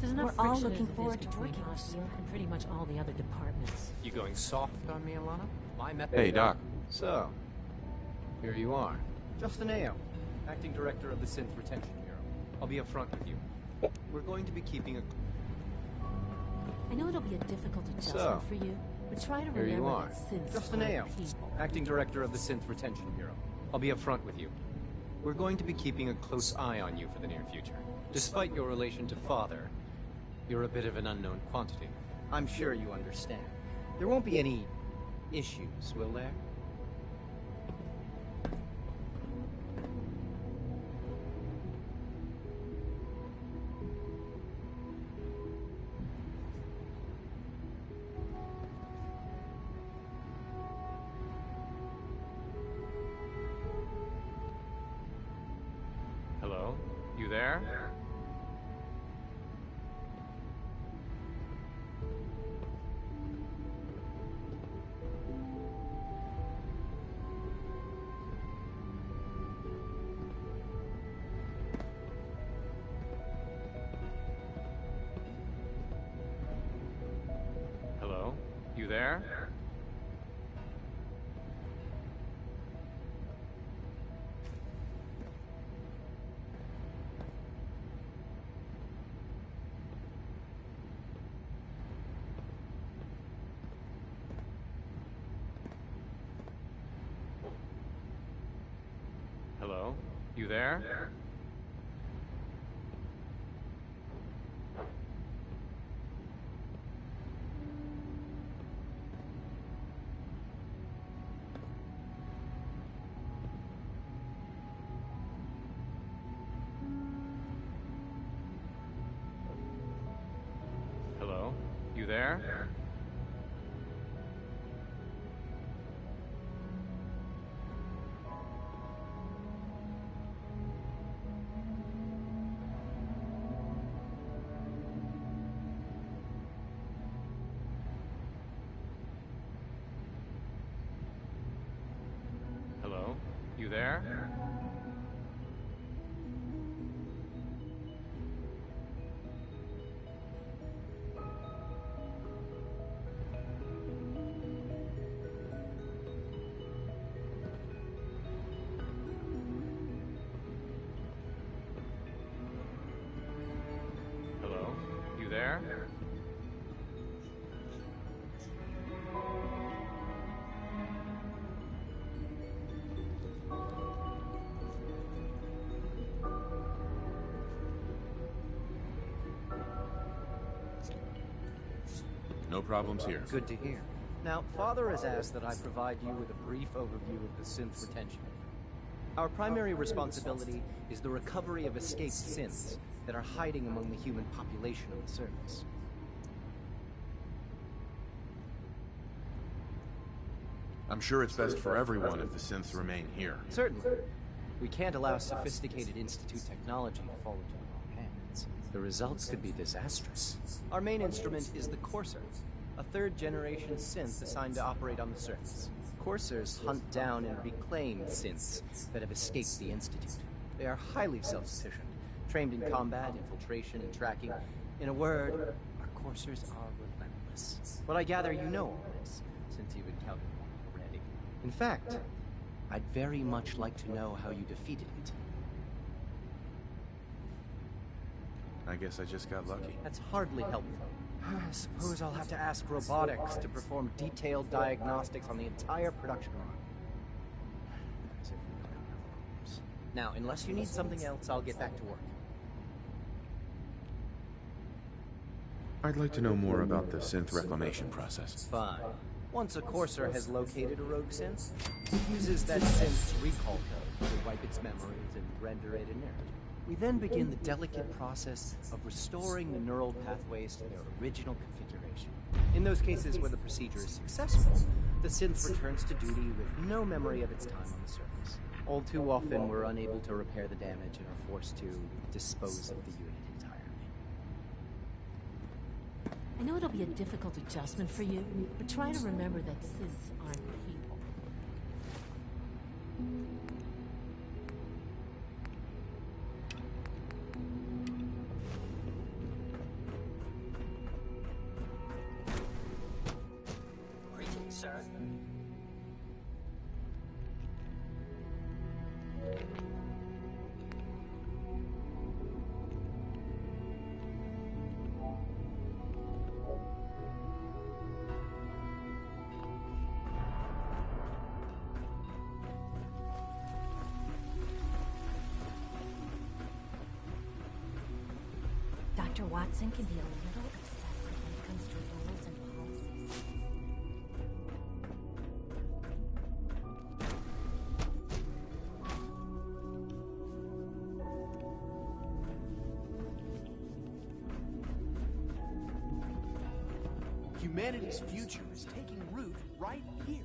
Speaker 14: There's enough
Speaker 17: We're all
Speaker 14: friction
Speaker 17: looking
Speaker 14: as it is
Speaker 17: forward to
Speaker 14: between
Speaker 17: working with
Speaker 14: us
Speaker 17: you.
Speaker 14: and pretty much all the other departments.
Speaker 11: You going soft on me, Alana? My method.
Speaker 15: Hey, Doc.
Speaker 11: So, here you are. Justin Ayo, Acting Director of the Synth Retention Bureau. I'll be up front with you. We're going to be keeping a...
Speaker 14: I know it'll be a difficult adjustment
Speaker 11: So,
Speaker 14: for you, but try to
Speaker 11: Here you
Speaker 14: remember
Speaker 11: are.
Speaker 14: that synths
Speaker 11: Justin
Speaker 14: are
Speaker 11: Ayo,
Speaker 14: people.
Speaker 11: Acting Director of the Synth Retention Bureau. I'll be up front with you. We're going to be keeping a close eye on you for the near future. Despite your relation to Father, you're a bit of an unknown quantity. I'm sure you understand. There won't be any issues, will there? Hello? You there? there? Hello? You there? Hello? You there? Hello? You there? Hello? You there?
Speaker 15: No problems here.
Speaker 11: Good to hear. Now, Father has asked that I provide you with a brief overview of the synth retention. Our primary responsibility is the recovery of escaped synths that are hiding among the human population on the surface.
Speaker 15: I'm sure it's best for everyone if the synths remain here.
Speaker 11: Certainly. We can't allow sophisticated Institute technology to fall into the wrong hands. The results could be disastrous. Our main instrument is the Courser, a third-generation synth assigned to operate on the surface. Coursers hunt down and reclaim synths that have escaped the Institute. They are highly self-sufficient, trained in combat, infiltration, and tracking. In a word, our Coursers are relentless. But I gather you know all this, since you've encountered one already. In fact, I'd very much like to know how you defeated it.
Speaker 15: I guess I just got lucky.
Speaker 11: That's hardly helpful. I suppose I'll have to ask robotics to perform detailed diagnostics on the entire production line. As if we don't have enough problems. Now, unless you need something else, I'll get back to work.
Speaker 15: I'd like to know more about the synth reclamation process.
Speaker 11: Fine. Once a Courser has located a rogue synth, it uses that synth's recall code to wipe its memories and render it inert. We then begin the delicate process of restoring the neural pathways to their original configuration. In those cases where the procedure is successful, the synth returns to duty with no memory of its time on the surface. All too often, we're unable to repair the damage and are forced to dispose of the unit entirely.
Speaker 14: I know it'll be a difficult adjustment for you, but try to remember that synths aren't people.
Speaker 22: Greetings, sir.
Speaker 1: Dr. Watson can be a little obsessive when it comes to rules and policies.
Speaker 20: Humanity's future is taking root right here.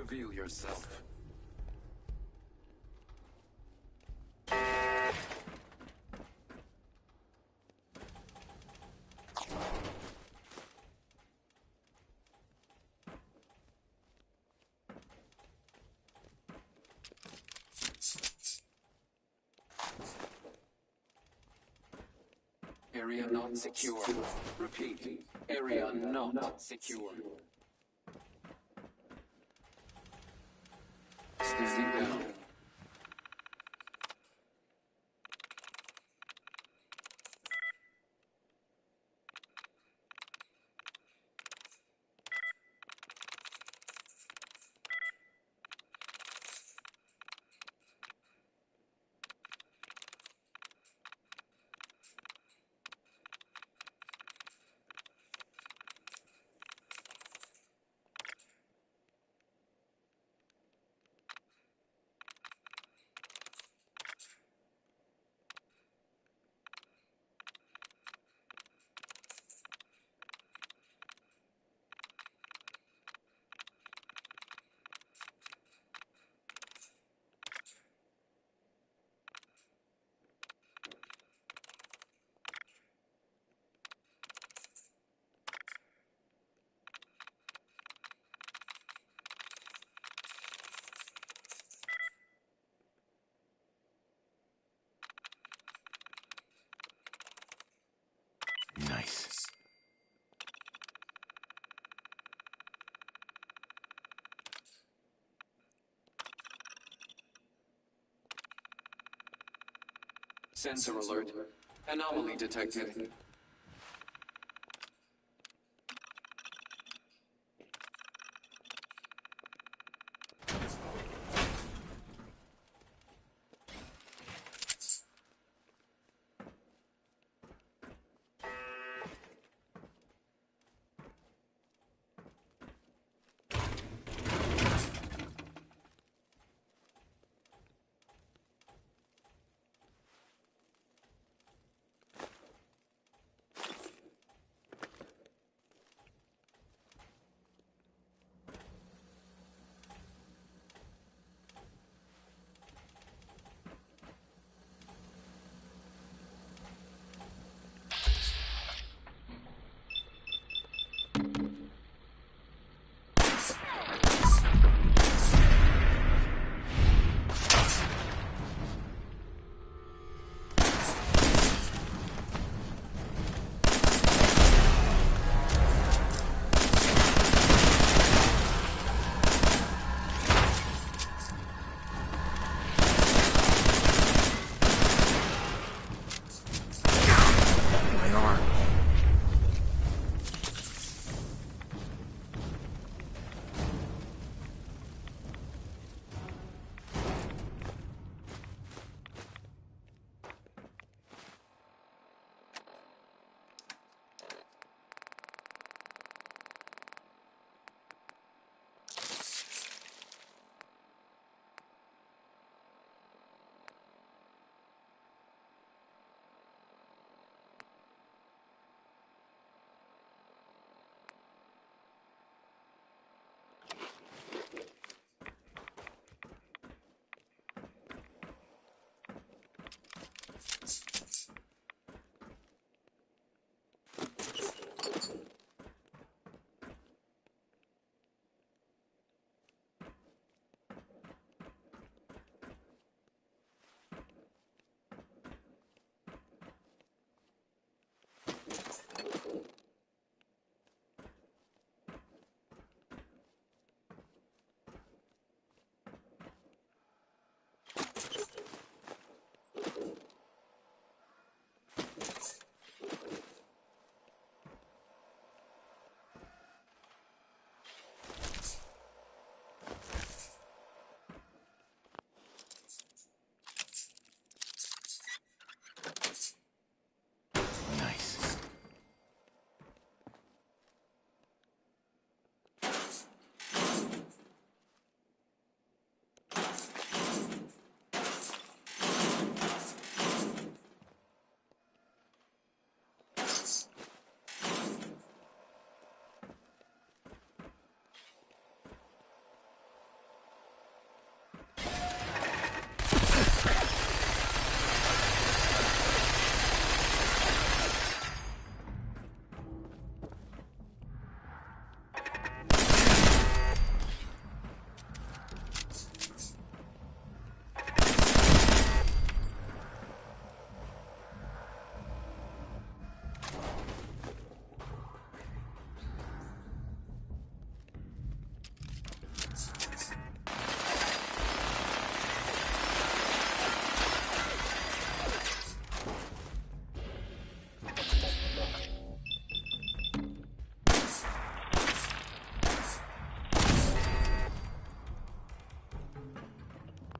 Speaker 4: Reveal yourself. Area not secure. Repeat. Area not secure. Standing down.
Speaker 15: Nice.
Speaker 4: Sensor alert. Anomaly detected.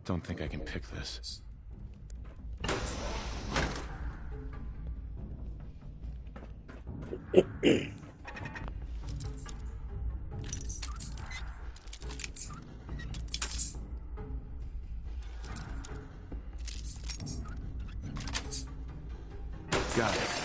Speaker 15: Don't think I can pick this. Got it.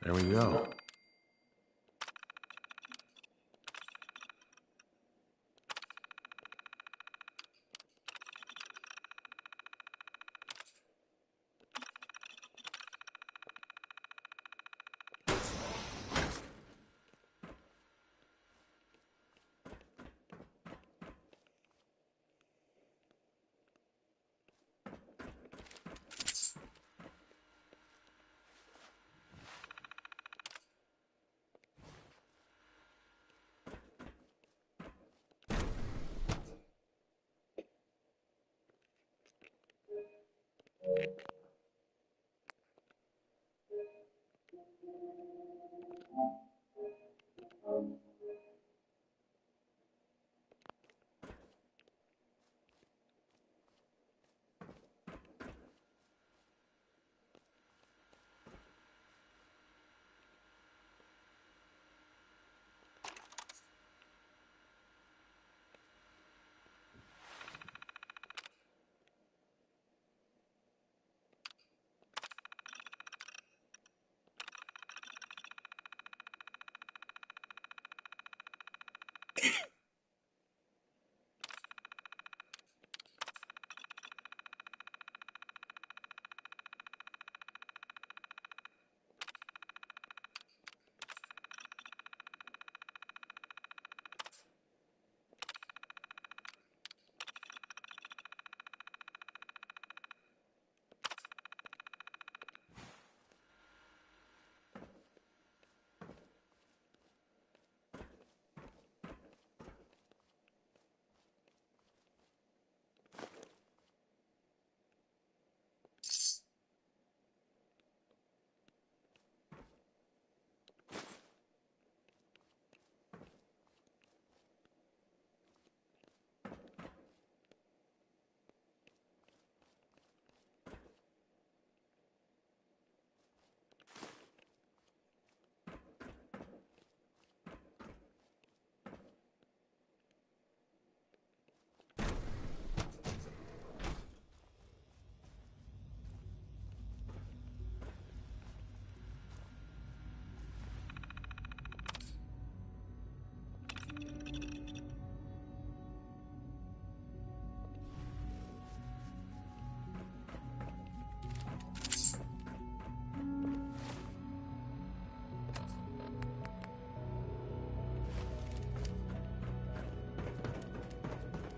Speaker 15: There we go.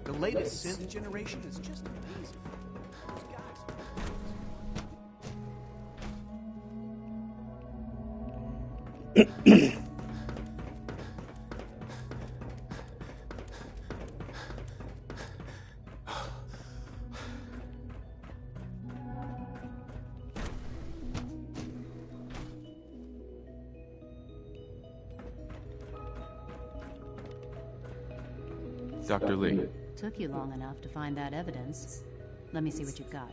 Speaker 21: The latest synth generation is just amazing. Those guys.
Speaker 15: Dr. Lee.
Speaker 18: Took you long enough to find that evidence. Let me see what you've got.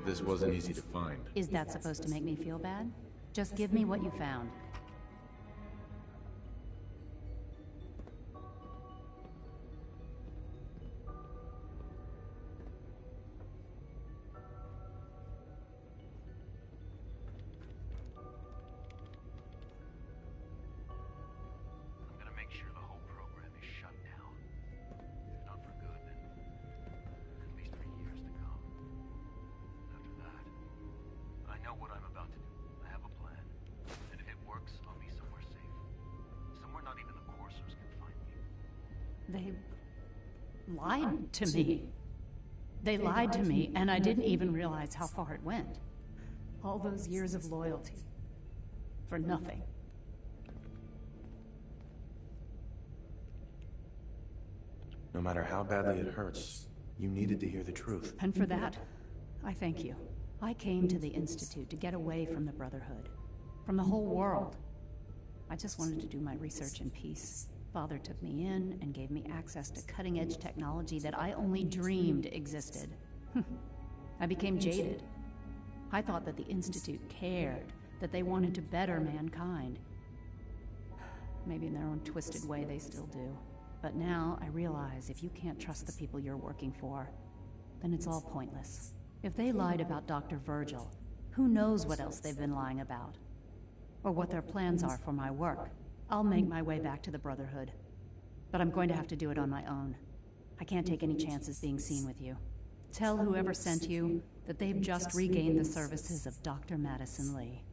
Speaker 15: This wasn't easy to find.
Speaker 18: Is that supposed to make me feel bad? Just give me what you found. They lied to me. They lied to me, and I didn't even realize how far it went. All those years of loyalty. For nothing.
Speaker 2: No matter how badly it hurts, you needed to hear the truth.
Speaker 18: And for that, I thank you. I came to the Institute to get away from the Brotherhood. From the whole world. I just wanted to do my research in peace. Father took me in and gave me access to cutting-edge technology that I only dreamed existed. I became jaded. I thought that the Institute cared, that they wanted to better mankind. Maybe in their own twisted way they still do. But now I realize if you can't trust the people you're working for, then it's all pointless. If they lied about Dr. Virgil, who knows what else they've been lying about? Or what their plans are for my work. I'll make my way back to the Brotherhood. But I'm going to have to do it on my own. I can't take any chances being seen with you. Tell whoever sent you that they've just regained the services of Dr. Madison Lee.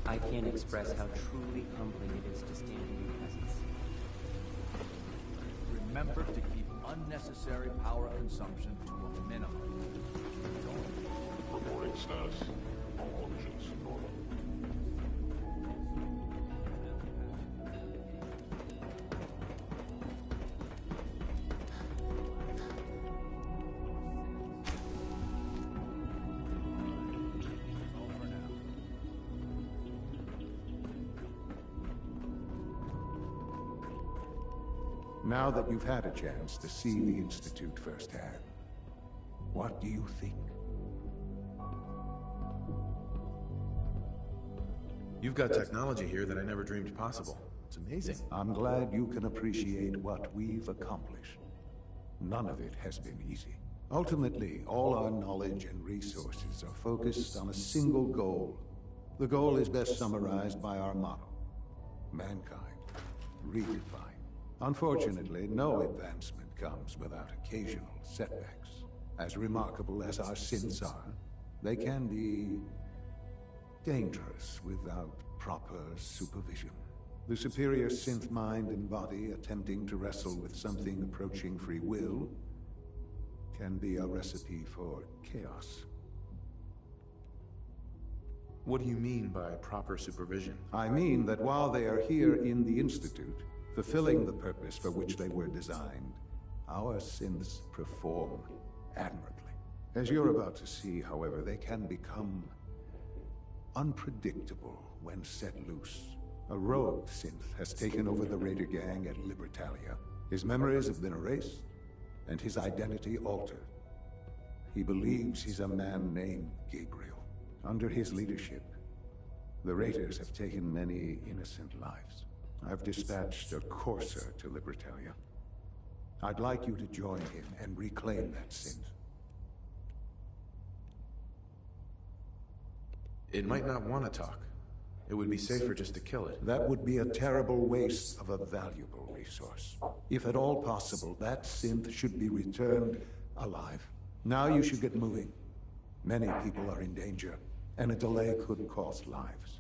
Speaker 5: I can't express how truly humbling it is to stand in your presence.
Speaker 6: Remember to keep unnecessary power consumption to a minimum.
Speaker 23: Reporting status. All engines normal.
Speaker 3: Now that you've had a chance to see the Institute firsthand, what do you think?
Speaker 2: You've got technology here that I never dreamed possible. It's amazing.
Speaker 3: I'm glad you can appreciate what we've accomplished. None of it has been easy. Ultimately, all our knowledge and resources are focused on a single goal. The goal is best summarized by our motto: mankind, redefined. Unfortunately, no advancement comes without occasional setbacks. As remarkable as our synths are, they can be dangerous without proper supervision. The superior synth mind and body attempting to wrestle with something approaching free will can be a recipe for chaos.
Speaker 2: What do you mean by proper supervision?
Speaker 3: I mean that while they are here in the Institute, fulfilling the purpose for which they were designed, our synths perform admirably. As you're about to see, however, they can become unpredictable when set loose. A rogue synth has taken over the Raider gang at Libertalia. His memories have been erased, and his identity altered. He believes he's a man named Gabriel. Under his leadership, the Raiders have taken many innocent lives. I've dispatched a courser to Libertalia. I'd like you to join him and reclaim that synth.
Speaker 2: It might not want to talk. It would be safer just to kill it.
Speaker 3: That would be a terrible waste of a valuable resource. If at all possible, that synth should be returned alive. Now you should get moving. Many people are in danger, and a delay could cost lives.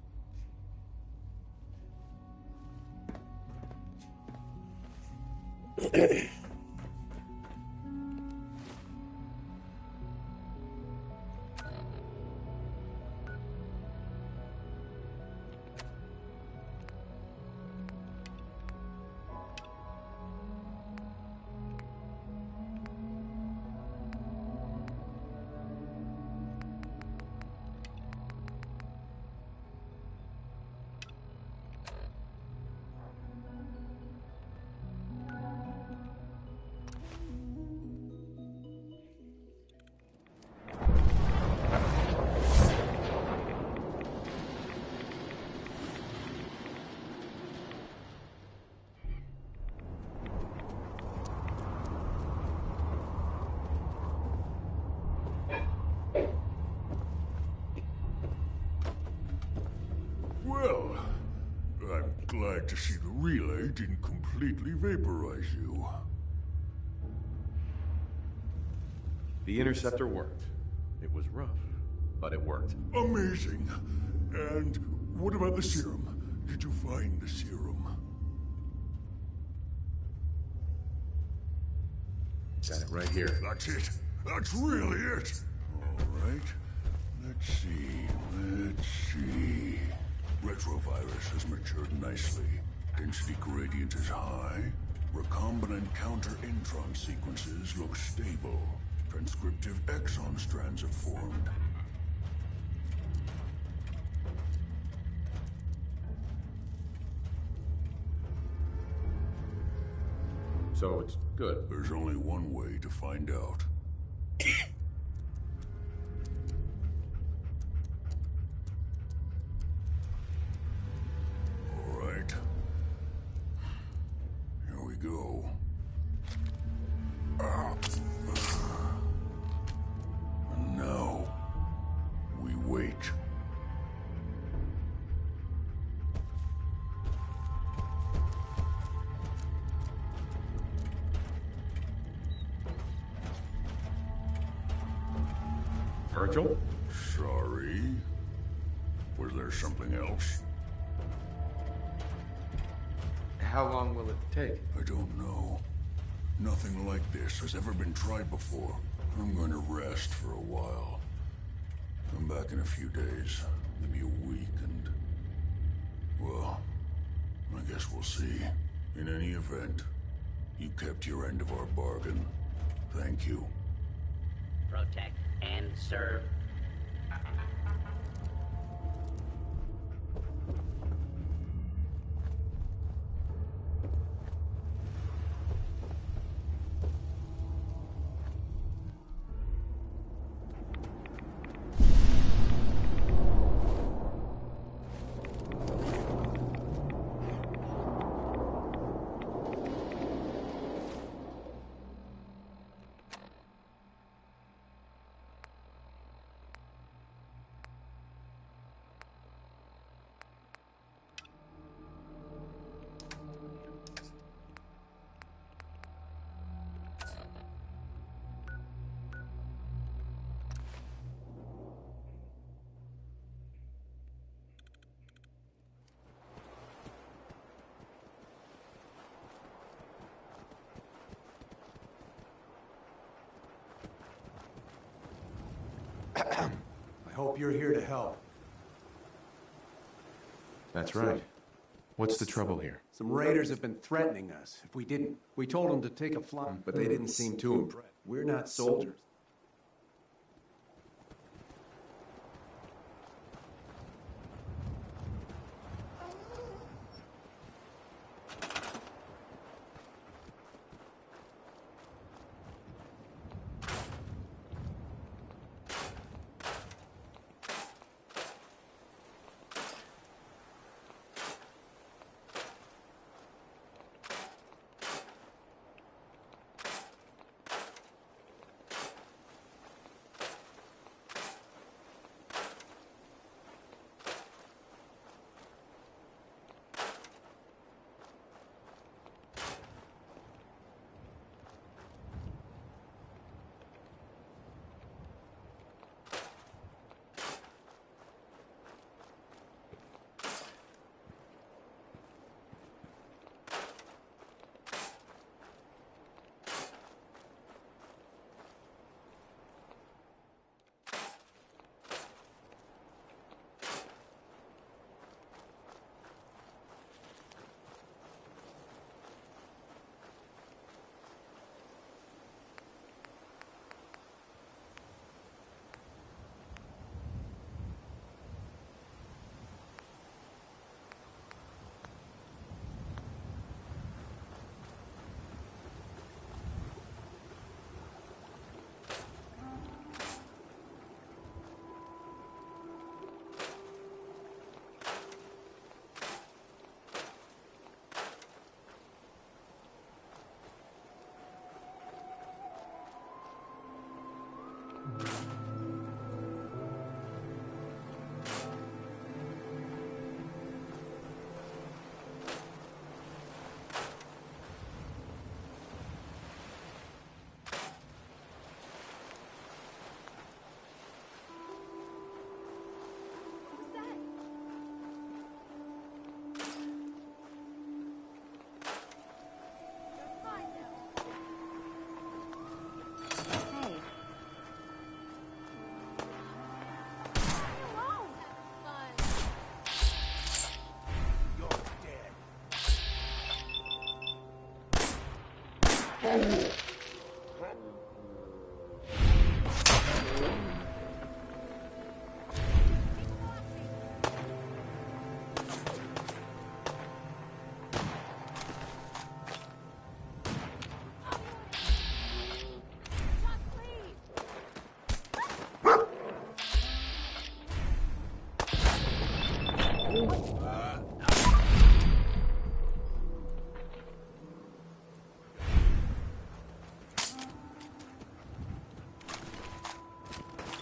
Speaker 23: Well, I'm glad to see the relay didn't completely vaporize you.
Speaker 15: The interceptor worked. It was rough, but it worked.
Speaker 23: Amazing. And what about the serum? Did you find the serum?
Speaker 15: Got it right here.
Speaker 23: That's it. That's really it. All right. Let's see. Retrovirus has matured nicely. Density gradient is high. Recombinant counter-intron sequences look stable. Transcriptive exon strands have formed.
Speaker 15: So it's good.
Speaker 23: There's only one way to find out. All right. Here we go. And now, we wait.
Speaker 15: Virgil?
Speaker 23: Sorry. Was there something else?
Speaker 15: How long will it take?
Speaker 23: I don't know. Nothing like this has ever been tried before. I'm going to rest for a while. Come back in a few days, maybe a week, and... well, I guess we'll see. In any event, you kept your end of our bargain. Thank you.
Speaker 7: Protect and serve.
Speaker 3: I hope you're here to help.
Speaker 15: That's right. What's the trouble here?
Speaker 10: Some raiders have been threatening us if we didn't. We told them to take a flight, but they didn't seem too impressed. We're not soldiers.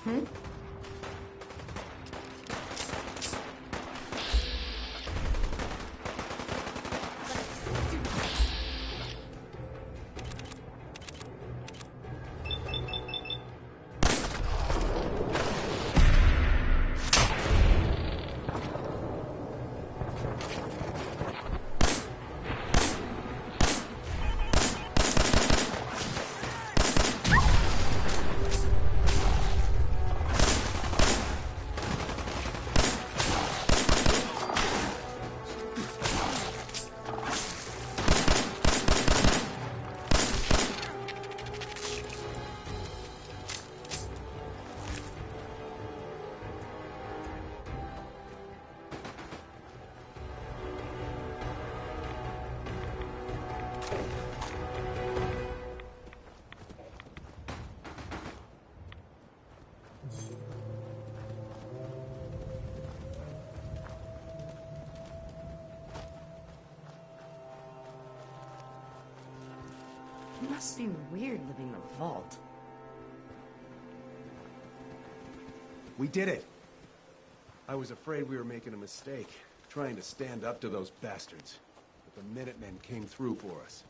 Speaker 1: Hmm?
Speaker 8: It must be weird living in a vault.
Speaker 10: We did it! I was afraid we were making a mistake, trying to stand up to those bastards. But the Minutemen came through for us.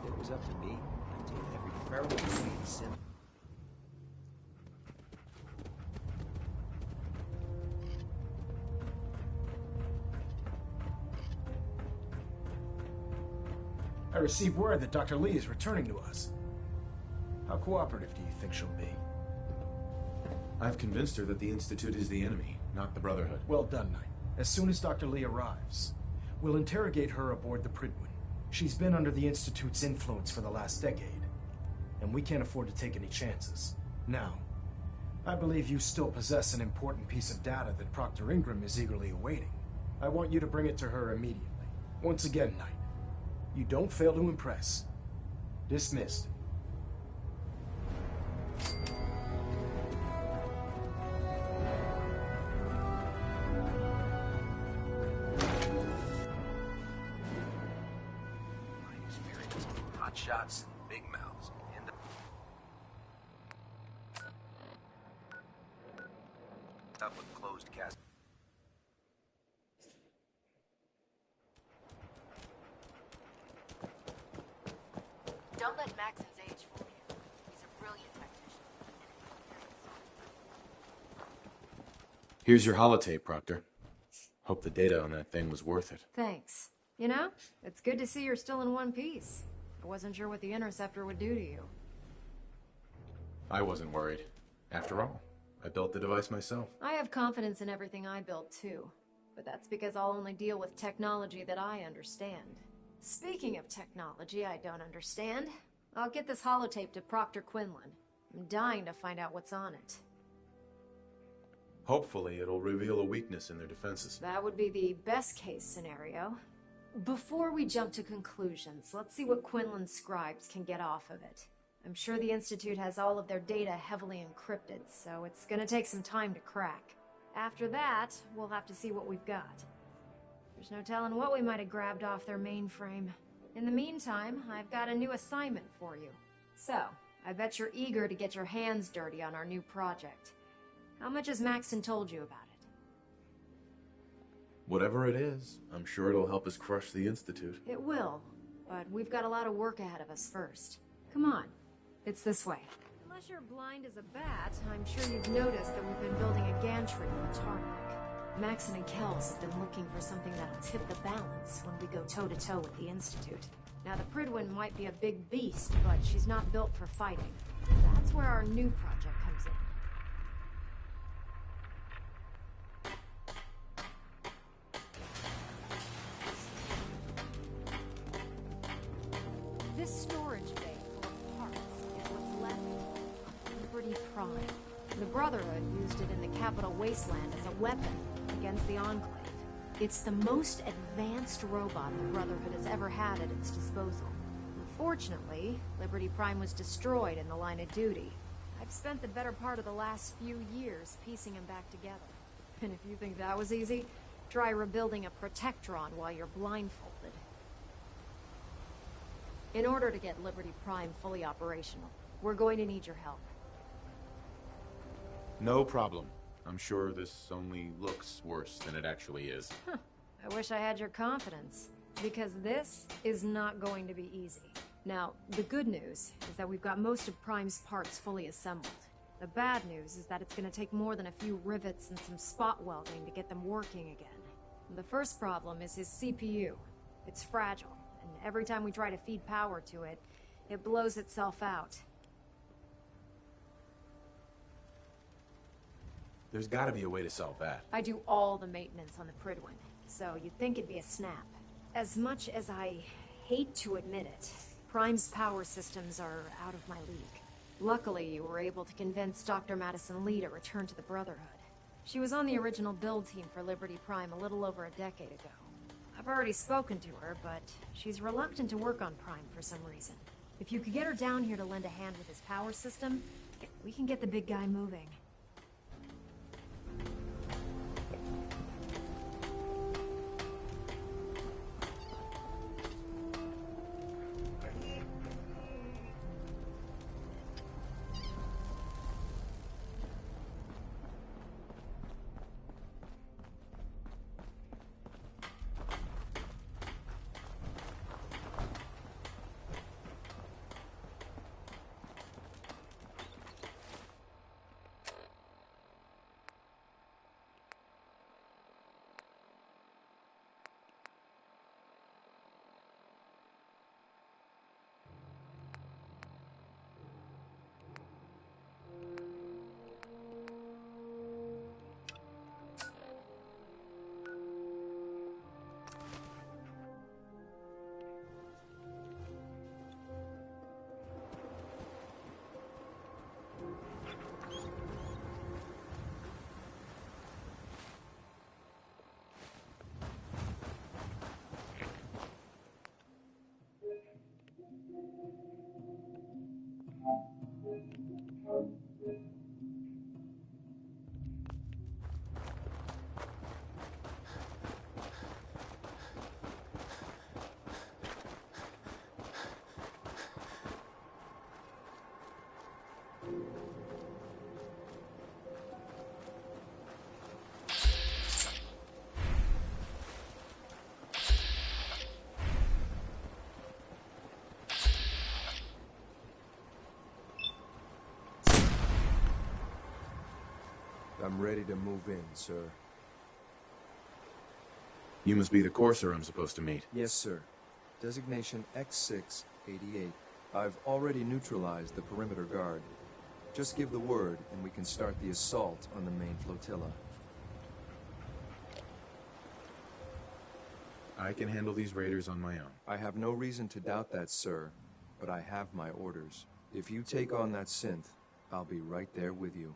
Speaker 21: If it was up to me, I'd take every feral tree and send.
Speaker 12: I received word that Dr. Lee is returning to us. How cooperative do you think she'll be?
Speaker 2: I've convinced her that the Institute is the enemy, not the Brotherhood.
Speaker 12: Well done, Knight. As soon as Dr. Lee arrives, we'll interrogate her aboard the Prydwen. She's been under the Institute's influence for the last decade, and we can't afford to take any chances. Now, I believe you still possess an important piece of data that Proctor Ingram is eagerly awaiting. I want you to bring it to her immediately. Once again, Knight, you don't fail to impress. Dismissed.
Speaker 21: Hot shots, big mouths, and up with closed cast.
Speaker 1: Don't let Maxon's age fool you. He's a brilliant technician.
Speaker 2: Here's your holotape, Proctor. Hope the data on that thing was worth it.
Speaker 1: Thanks. You know, it's good to see you're still in one piece. I wasn't sure what the Interceptor would do to you.
Speaker 2: I wasn't worried. After all, I built the device myself.
Speaker 1: I have confidence in everything I build, too. But that's because I'll only deal with technology that I understand. Speaking of technology I don't understand, I'll get this holotape to Proctor Quinlan. I'm dying to find out what's on it.
Speaker 2: Hopefully, it'll reveal a weakness in their defenses.
Speaker 1: That would be the best-case scenario. Before we jump to conclusions, let's see what Quinlan's scribes can get off of it. I'm sure the Institute has all of their data heavily encrypted, so it's gonna take some time to crack. After that, we'll have to see what we've got. There's no telling what we might have grabbed off their mainframe. In the meantime, I've got a new assignment for you. So, I bet you're eager to get your hands dirty on our new project. How much has Maxon told you about it?
Speaker 2: Whatever it is, I'm sure it'll help us crush the Institute.
Speaker 1: It will, but we've got a lot of work ahead of us first. Come on, it's this way. Unless you're blind as a bat, I'm sure you've noticed that we've been building a gantry on the tarmac. Maxon and Kells have been looking for something that'll tip the balance when we go toe-to-toe with the Institute. Now, the Prydwen might be a big beast, but she's not built for fighting. That's where our new project comes in. This storage bay full of parts is what's left of Liberty Prime. The Brotherhood used it in the Capital Wasteland as a weapon against the Enclave. It's the most advanced robot the Brotherhood has ever had at its disposal. Unfortunately, Liberty Prime was destroyed in the line of duty. I've spent the better part of the last few years piecing him back together. And if you think that was easy, try rebuilding a Protectron while you're blindfolded. In order to get Liberty Prime fully operational, we're going to need your help.
Speaker 15: No problem. I'm sure this only looks worse than it actually is.
Speaker 1: I wish I had your confidence, because this is not going to be easy. Now, the good news is that we've got most of Prime's parts fully assembled. The bad news is that it's going to take more than a few rivets and some spot welding to get them working again. The first problem is his CPU. It's fragile, and every time we try to feed power to it, it blows itself out.
Speaker 2: There's gotta be a way to solve that.
Speaker 1: I do all the maintenance on the Prydwen, so you'd think it'd be a snap. As much as I hate to admit it, Prime's power systems are out of my league. Luckily, you were able to convince Dr. Madison Lee to return to the Brotherhood. She was on the original build team for Liberty Prime a little over a decade ago. I've already spoken to her, but she's reluctant to work on Prime for some reason. If you could get her down here to lend a hand with his power system, we can get the big guy moving.
Speaker 10: I'm ready to move in, sir.
Speaker 15: You must be the courser I'm supposed to meet.
Speaker 10: Yes, sir. Designation X688. I've already neutralized the perimeter guard. Just give the word, and we can start the assault on the main flotilla.
Speaker 15: I can handle these raiders on my own.
Speaker 10: I have no reason to doubt that, sir, but I have my orders. If you take on that synth, I'll be right there with you.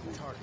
Speaker 12: the target.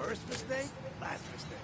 Speaker 21: First mistake, last mistake.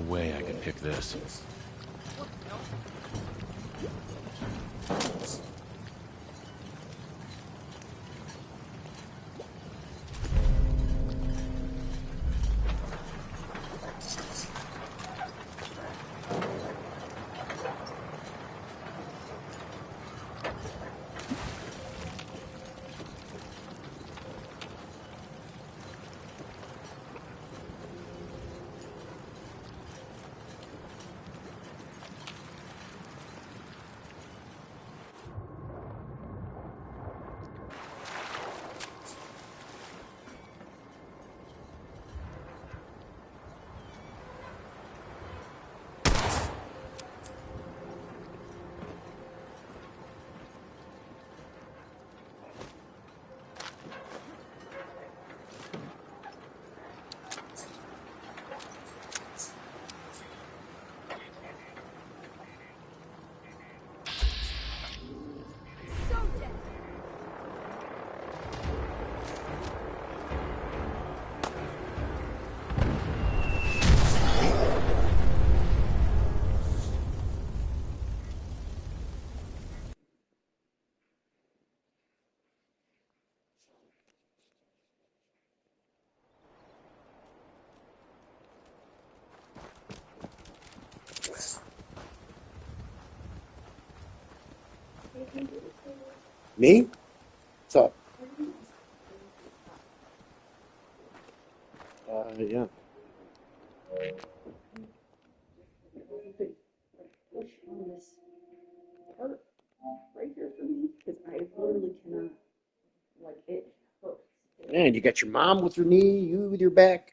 Speaker 15: way I could pick this.
Speaker 13: Me? What's up? Yeah.
Speaker 8: Right here for me, because I literally cannot, like, it hurts.
Speaker 13: Man, you got your mom with her knee, you with your back.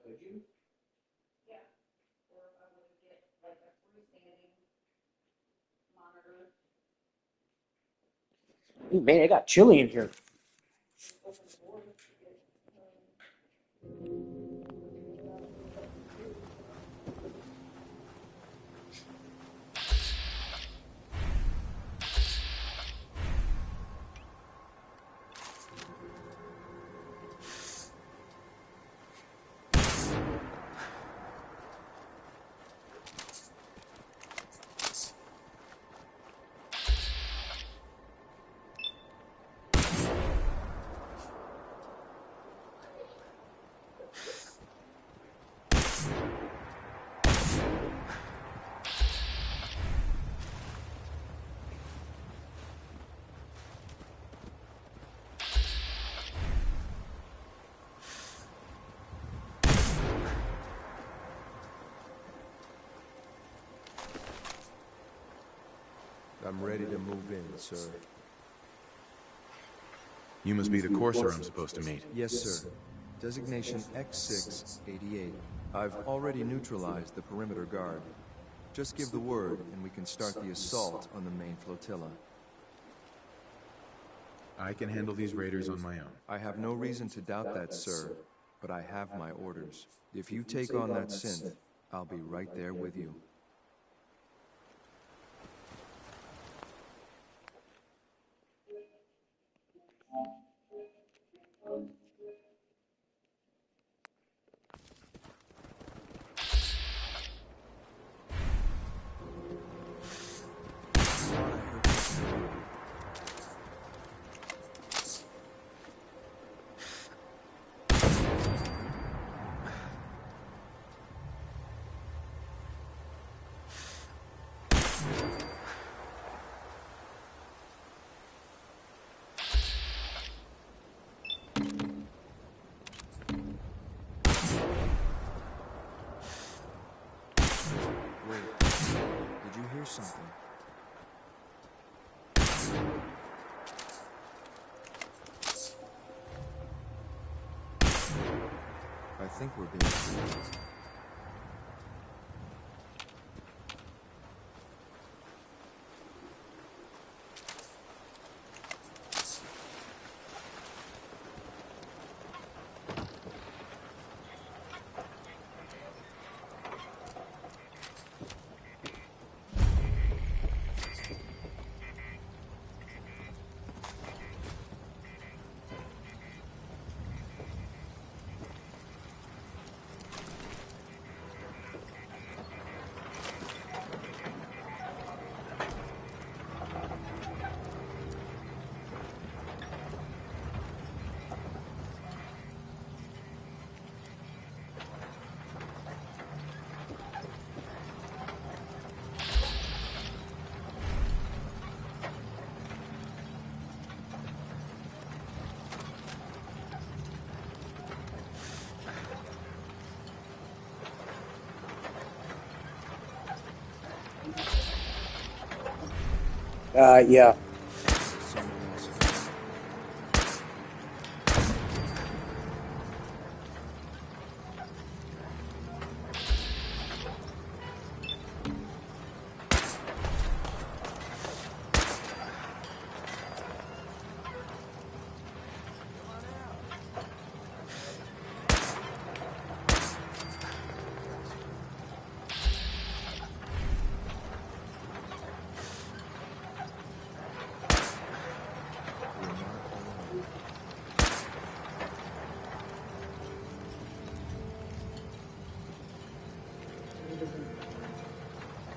Speaker 13: Could you?
Speaker 8: Yeah. Or if I were to get like a freestanding monitor.
Speaker 13: Ooh, man, it got chilly in here.
Speaker 10: I'm ready to move in, sir.
Speaker 15: You must be the courser I'm supposed to meet.
Speaker 10: Yes, sir. Designation X688. I've already neutralized the perimeter guard. Just give the word, and we can start the assault on the main flotilla.
Speaker 15: I can handle these raiders on my own.
Speaker 10: I have no reason to doubt that, sir, but I have my orders. If you take on that synth, I'll be right there with you. Something. I think we're being seen.
Speaker 13: Yeah.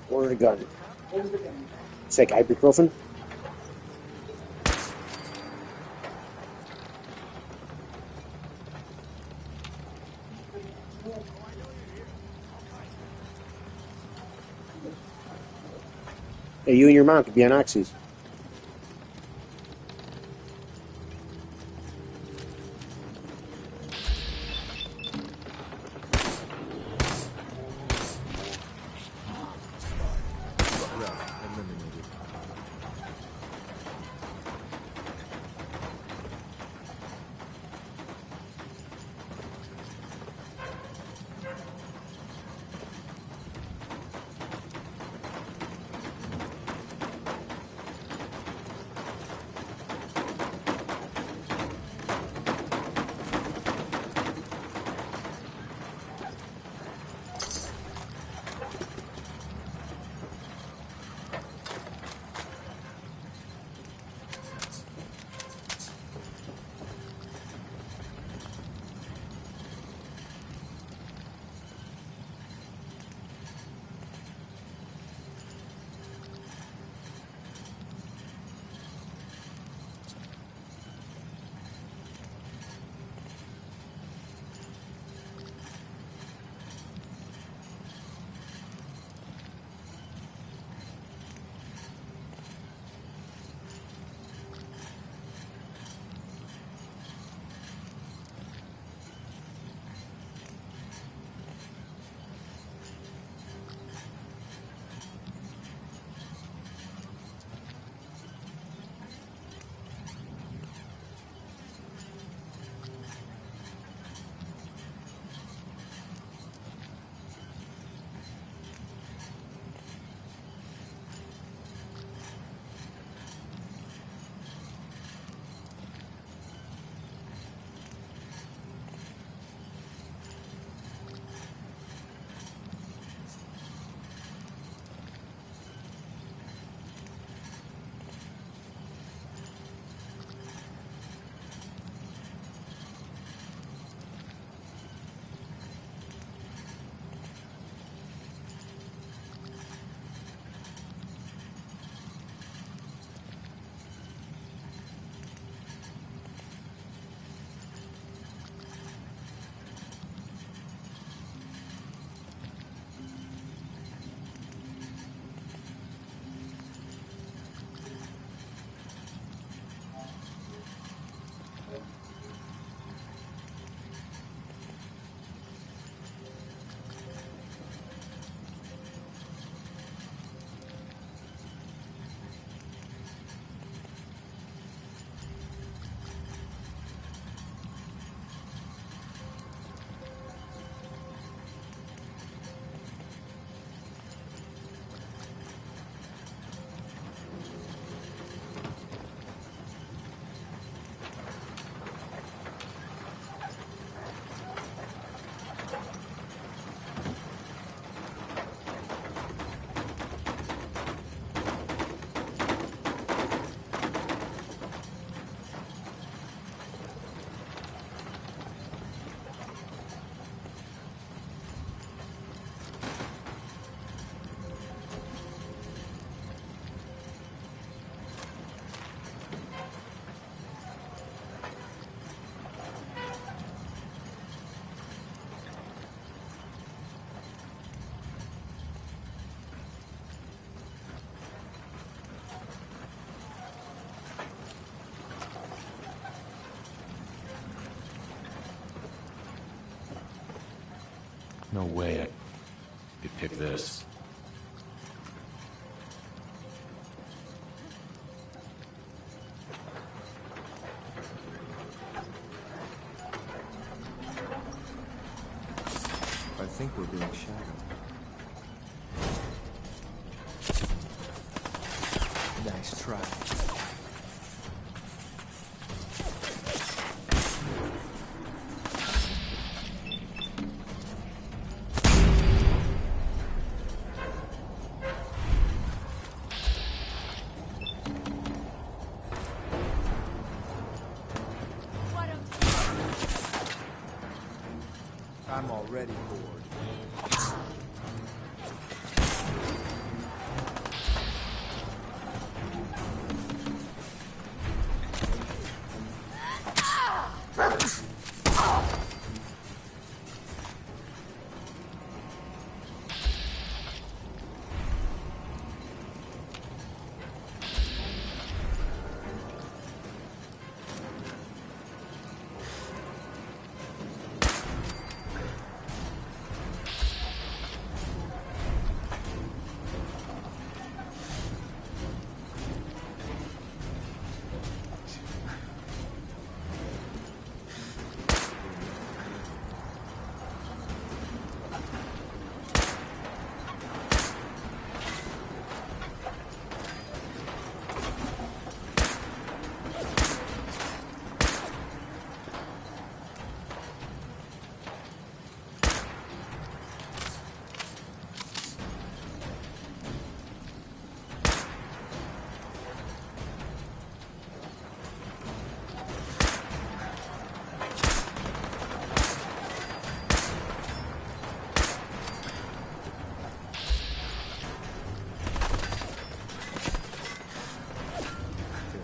Speaker 13: Order a gun. Take ibuprofen. Hey, you and your mom could be on oxys.
Speaker 15: No way I could pick this.
Speaker 10: I think we're being shadowed. Nice try. I'm already bored.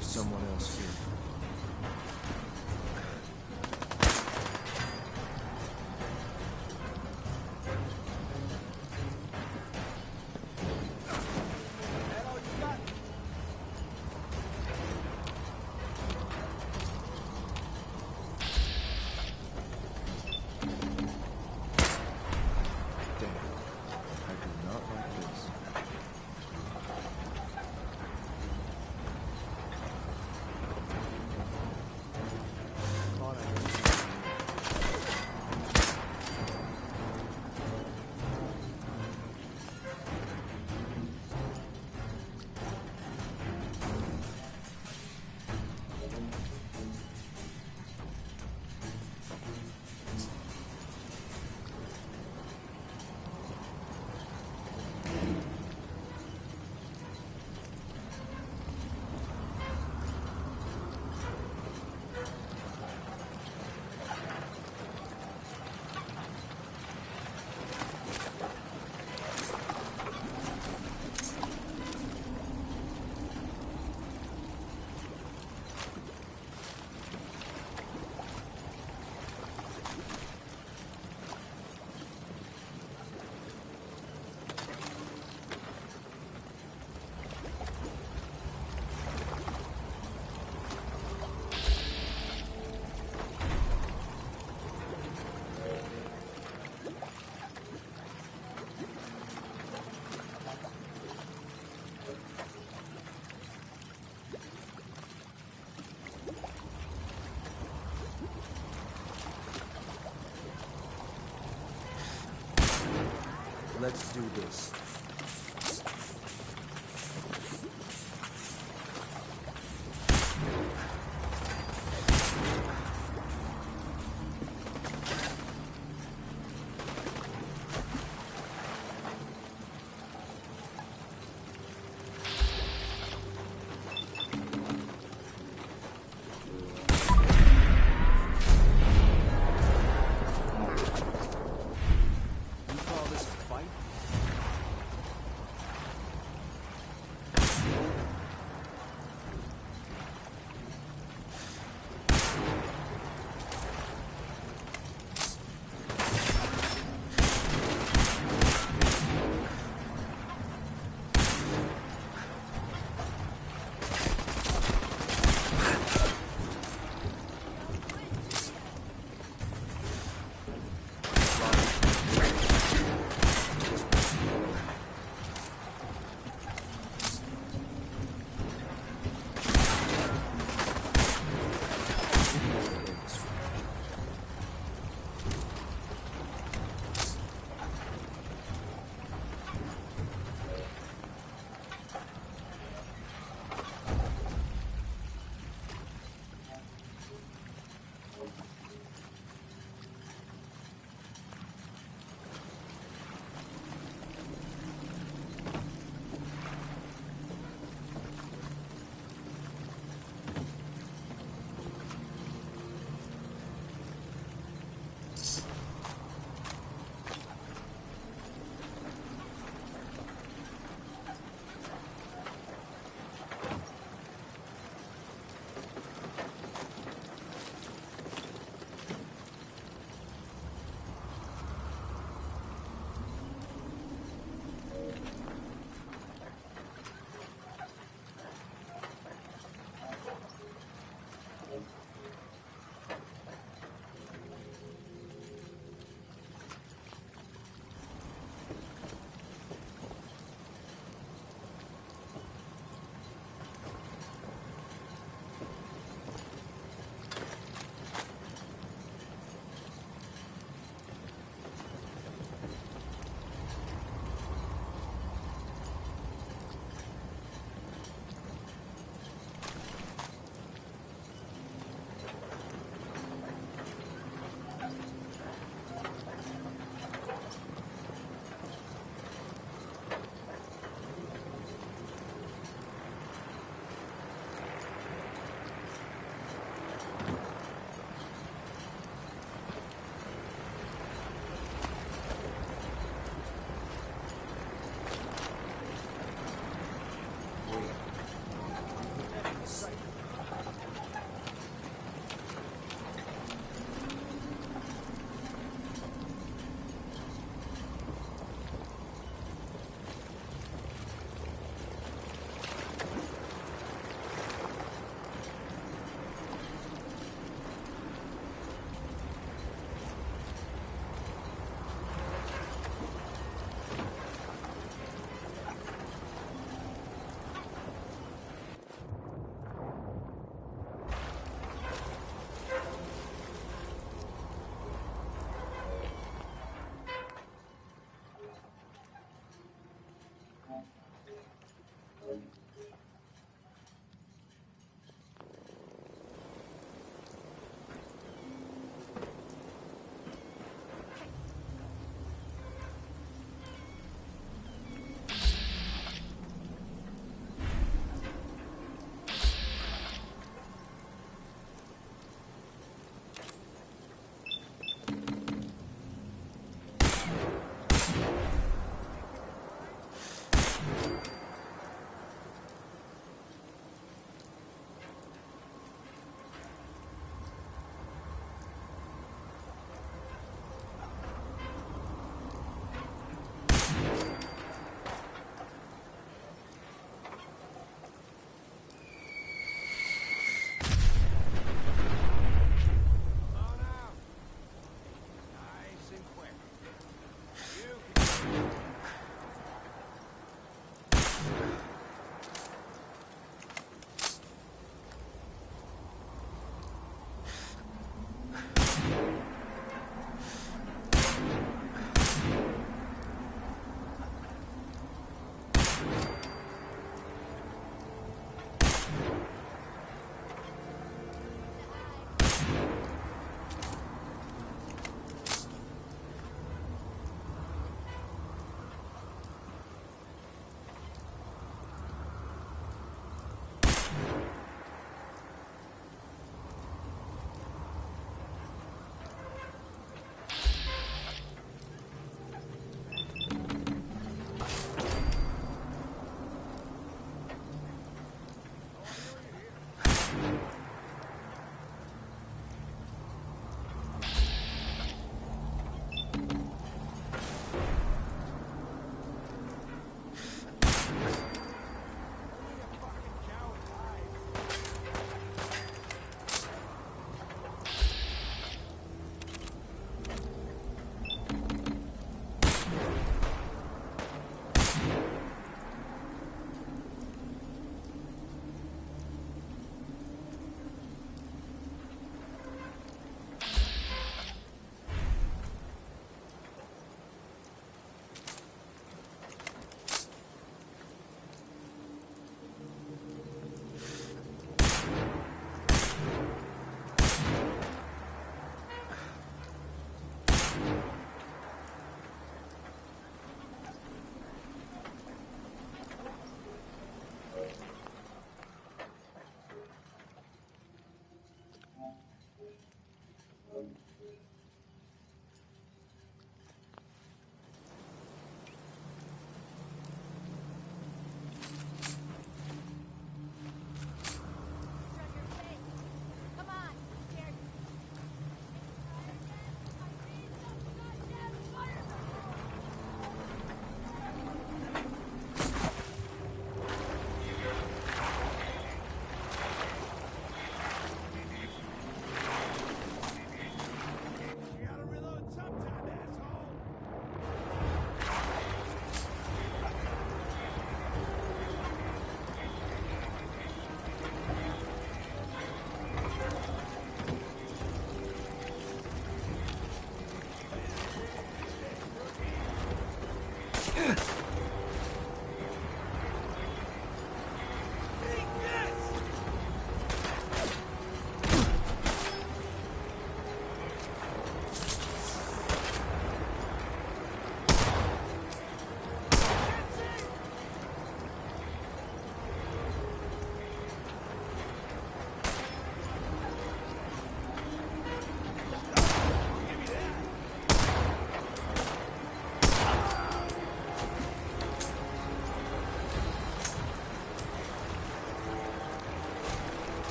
Speaker 10: Someone else here. Damn, I do not like this. Let's do this.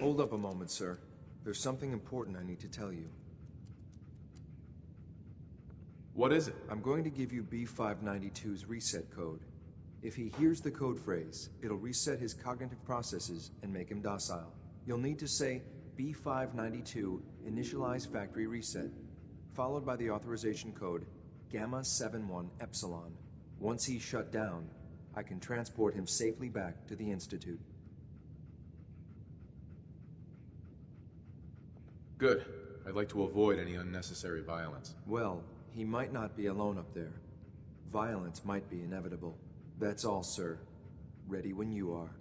Speaker 10: Hold up a moment, sir. There's something important I need to tell you.
Speaker 15: What is it?
Speaker 10: I'm going to give you B592's reset code. If he hears the code phrase, it'll reset his cognitive processes and make him docile. You'll need to say B592 initialize factory reset, followed by the authorization code Gamma 71 Epsilon. Once he's shut down, I can transport him safely back to the Institute.
Speaker 15: Good. I'd like to avoid any unnecessary violence.
Speaker 10: Well, he might not be alone up there. Violence might be inevitable. That's all, sir. Ready when you are.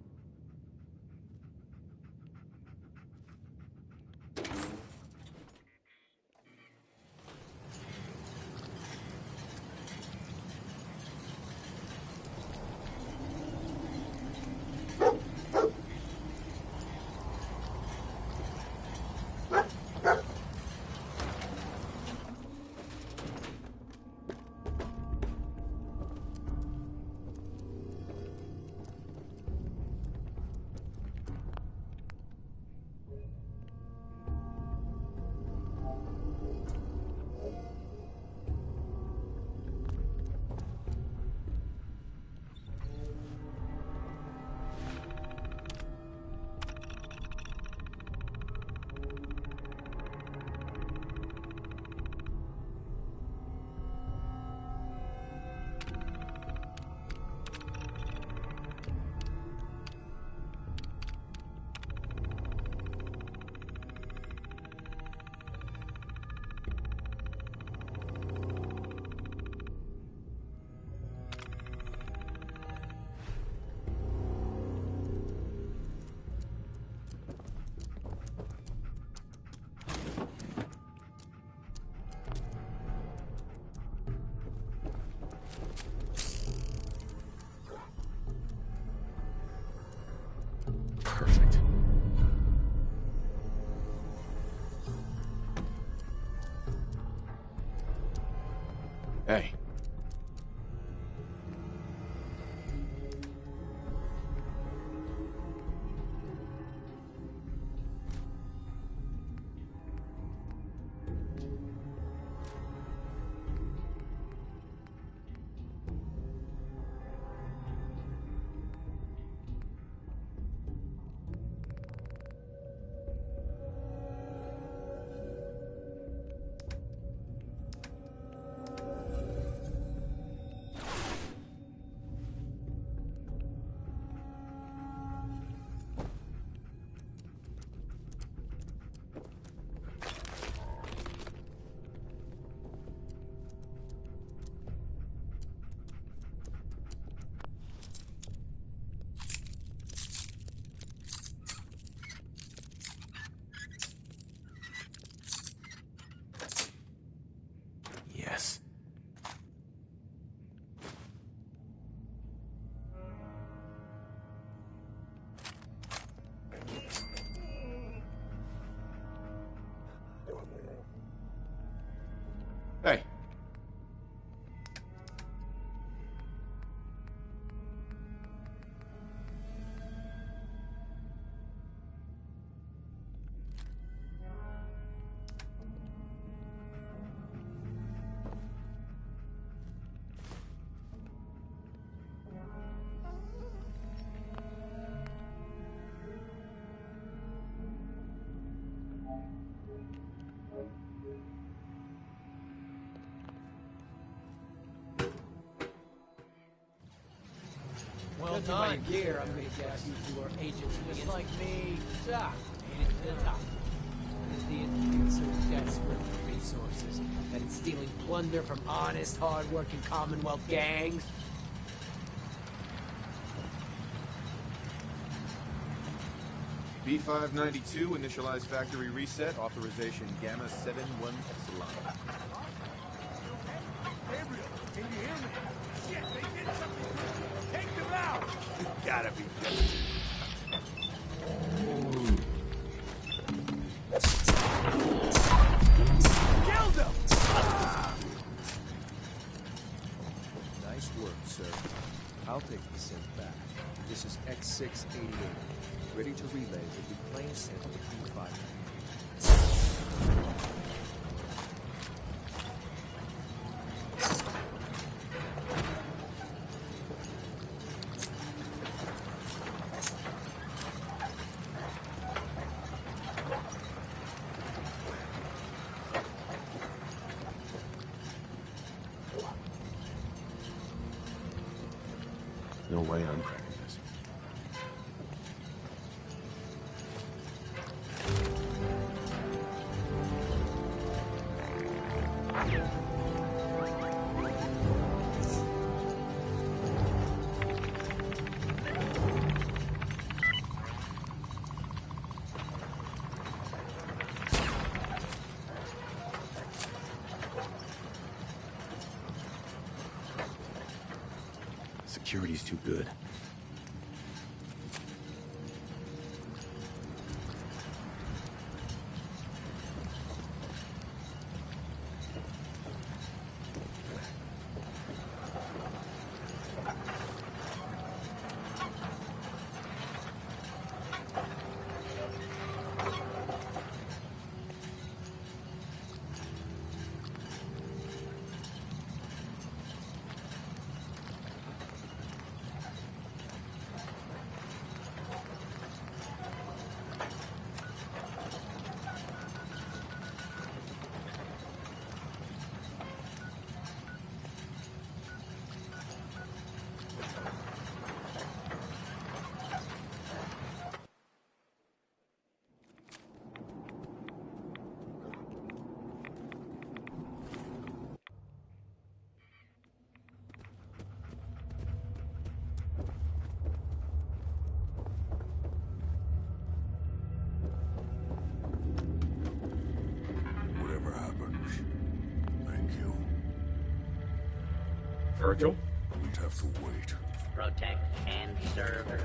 Speaker 15: Perfect. Hey. Yes. Hey.
Speaker 9: Well done. Here, I'm going to guess you two are agents just like me. Top. Made it to the top. Is the Institute so desperate for resources that it's stealing plunder from honest, hard-working Commonwealth gangs?
Speaker 15: B592, initialize factory reset, authorization Gamma 71 Epsilon.
Speaker 9: Gabriel, can you hear me? Shit, they did something. Take them out! You gotta be joking. Killed them!
Speaker 10: Nice work, sir. I'll take the synth back. This is X688. ready to relay would be plain sample B5.
Speaker 15: No way I'm cracking this. Security's too good.
Speaker 23: Whatever happens, thank you.
Speaker 15: Virgil?
Speaker 23: We'd have to wait.
Speaker 7: Protect and serve.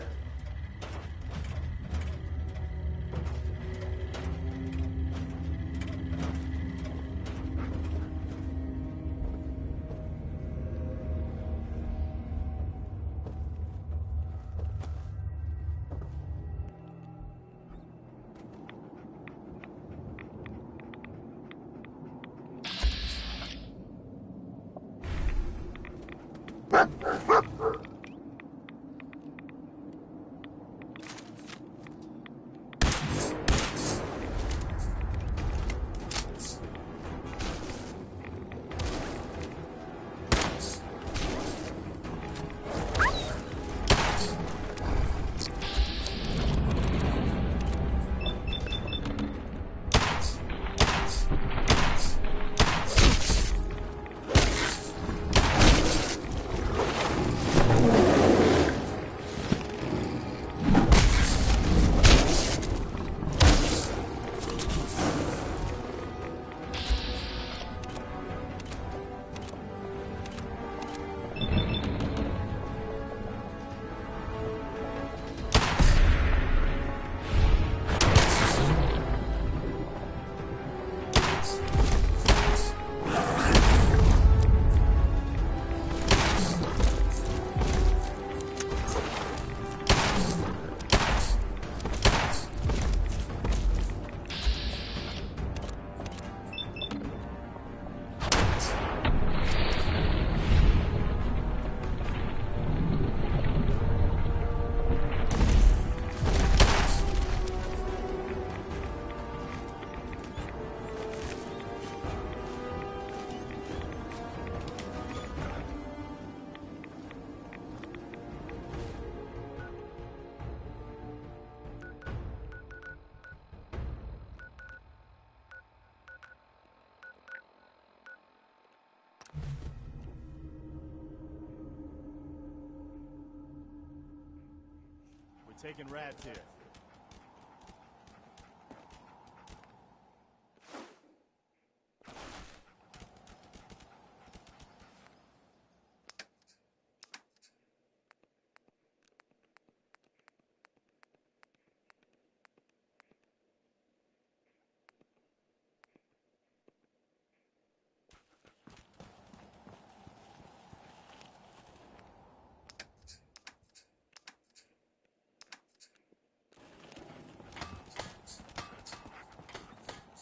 Speaker 16: Taking rats here.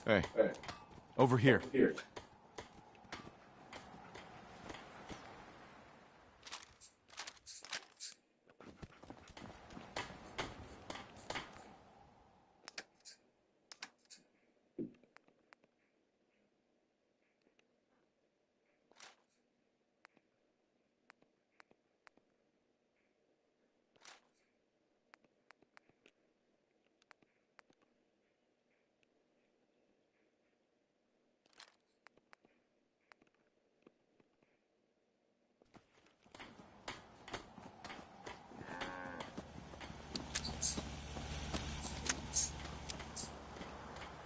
Speaker 15: Hey, over here.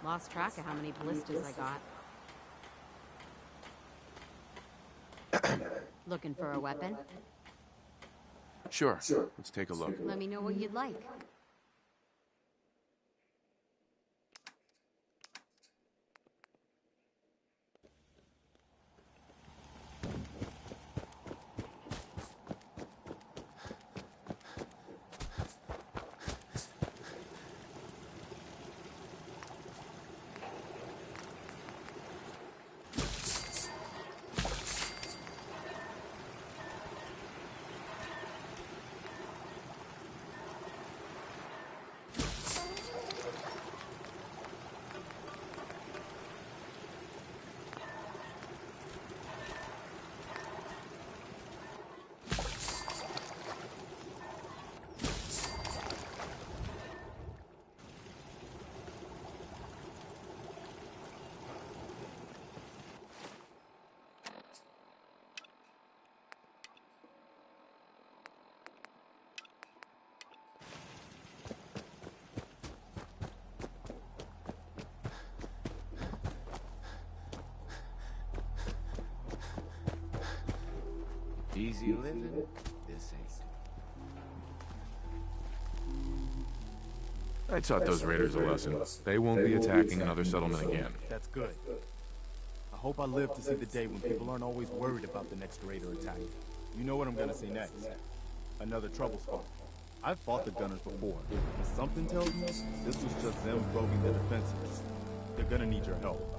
Speaker 16: Lost track of how many blisters I got. Looking for a weapon?
Speaker 15: Sure. Let's take a look.
Speaker 16: Let me know what you'd like.
Speaker 15: Easy living, this ain't. I taught those raiders a lesson. They won't be attacking another settlement again.
Speaker 17: That's good. I hope I live to see the day when people aren't always worried about the next raider attack. You know what I'm gonna say next. Another trouble spot. I've fought the Gunners before, and something tells me this was just them probing their defenses. They're gonna need your help.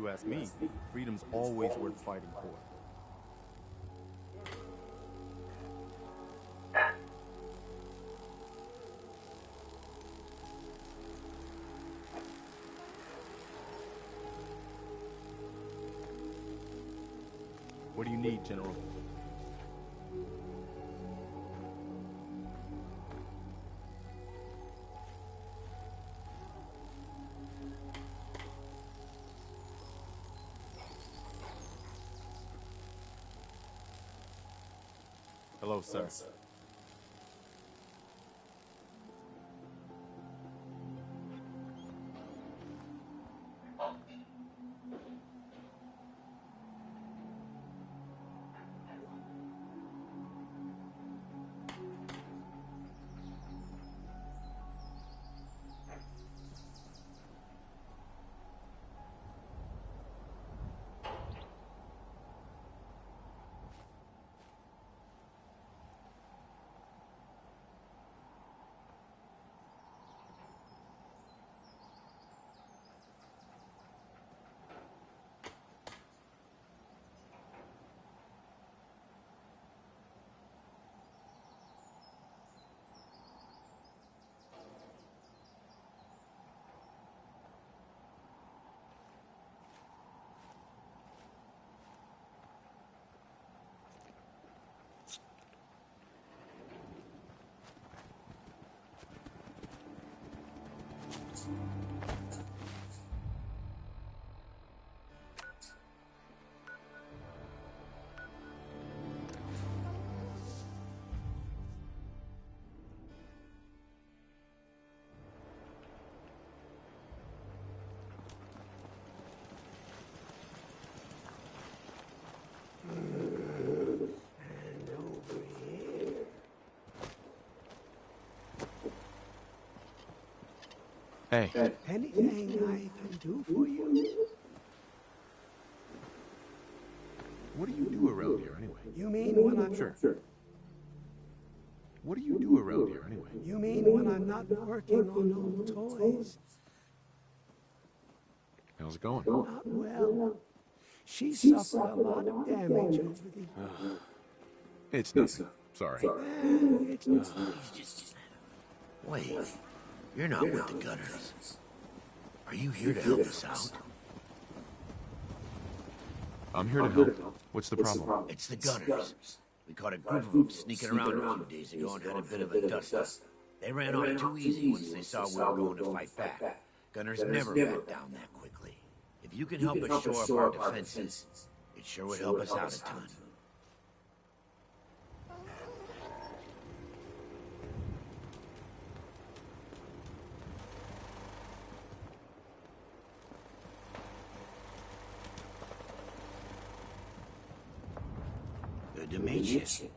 Speaker 17: you ask me, freedom's always worth fighting for. What do you need, General? Hello, sir.
Speaker 15: Hey.
Speaker 11: Anything I can do for you?
Speaker 15: What do you do around here anyway?
Speaker 11: You mean when I'm...
Speaker 15: Sure. What do you do around here anyway?
Speaker 11: You mean when I'm not working on old toys?
Speaker 15: How's it going?
Speaker 11: Not well. She suffered a lot of damage over the...
Speaker 15: It's nothing. Sorry.
Speaker 11: It's not...
Speaker 14: Wait, you're not with the Gunners. Are you here to help us out?
Speaker 15: I'm here to help. What's the problem?
Speaker 14: It's the Gunners. We caught a group of them sneaking around a few days ago and had a bit of a dust-up. They ran off too easy once they saw we were going to fight back. Gunners never back down that quickly. If you can help us shore up our defenses, it sure would help us out a ton. Good to meet you.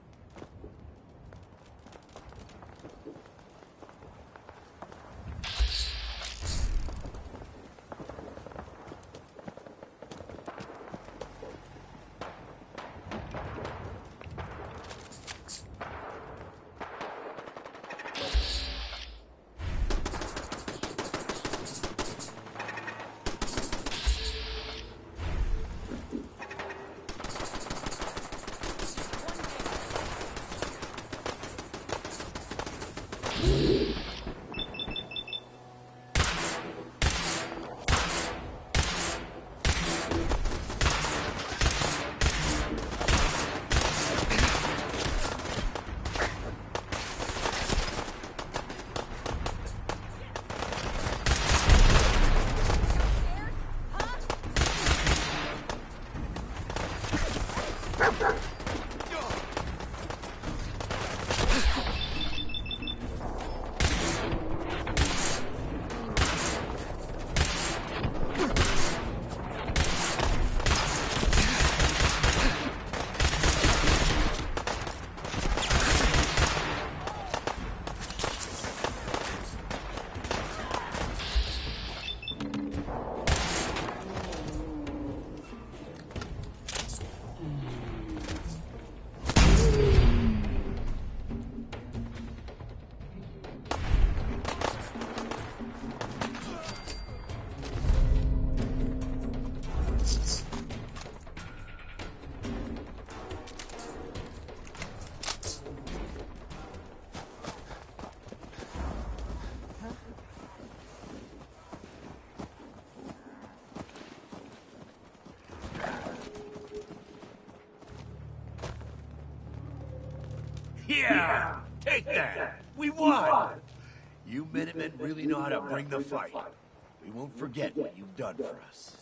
Speaker 14: Yeah! Take that! We won! You Minutemen really know how to bring the fight. We won't forget what you've done for us.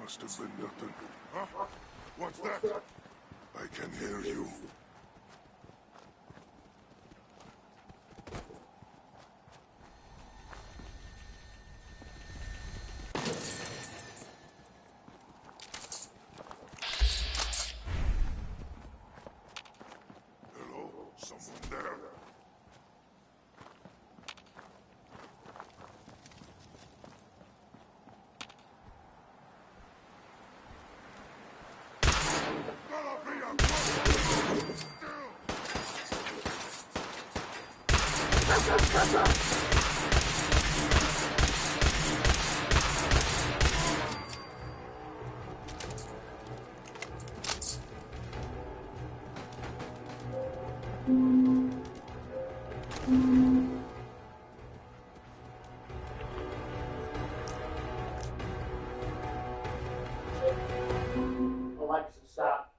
Speaker 23: Must have been nothing. Huh? What's that? I can hear you. Hello? Someone there?
Speaker 13: Alexa, stop.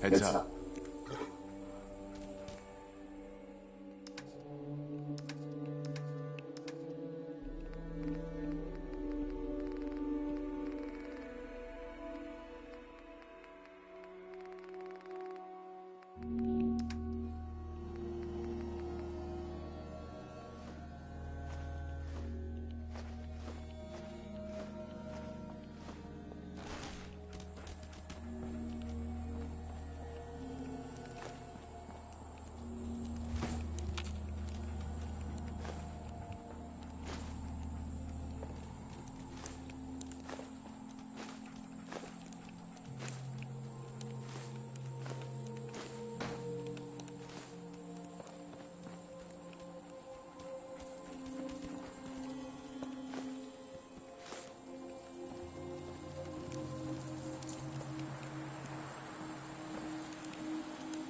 Speaker 15: Heads up.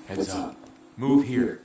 Speaker 15: Heads up. Move here.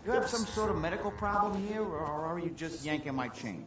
Speaker 19: You have some sort of medical problem here, or are you just yanking my chain?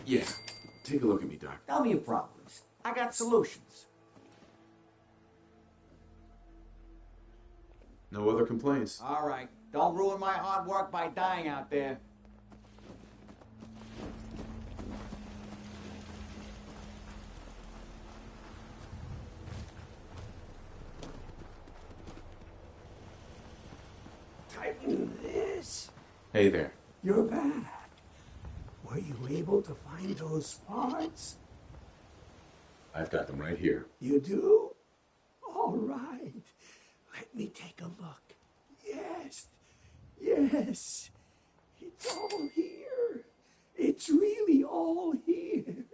Speaker 15: Yeah. Take a look at me, Doc.
Speaker 19: Tell me your problems. I got solutions.
Speaker 15: No other complaints.
Speaker 19: All right. Don't ruin my hard work by dying out there.
Speaker 11: Tighten this.
Speaker 15: Hey there.
Speaker 11: You're back. Were you able to find those parts?
Speaker 15: I've got them right here.
Speaker 11: You do? All right. Let me take a look. Yes. Yes. It's all here. It's really all here.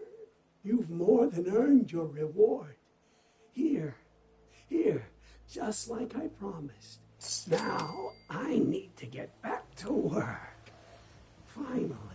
Speaker 11: You've more than earned your reward. Here. Here. Just like I promised. Now, I need to get back to work. Finally.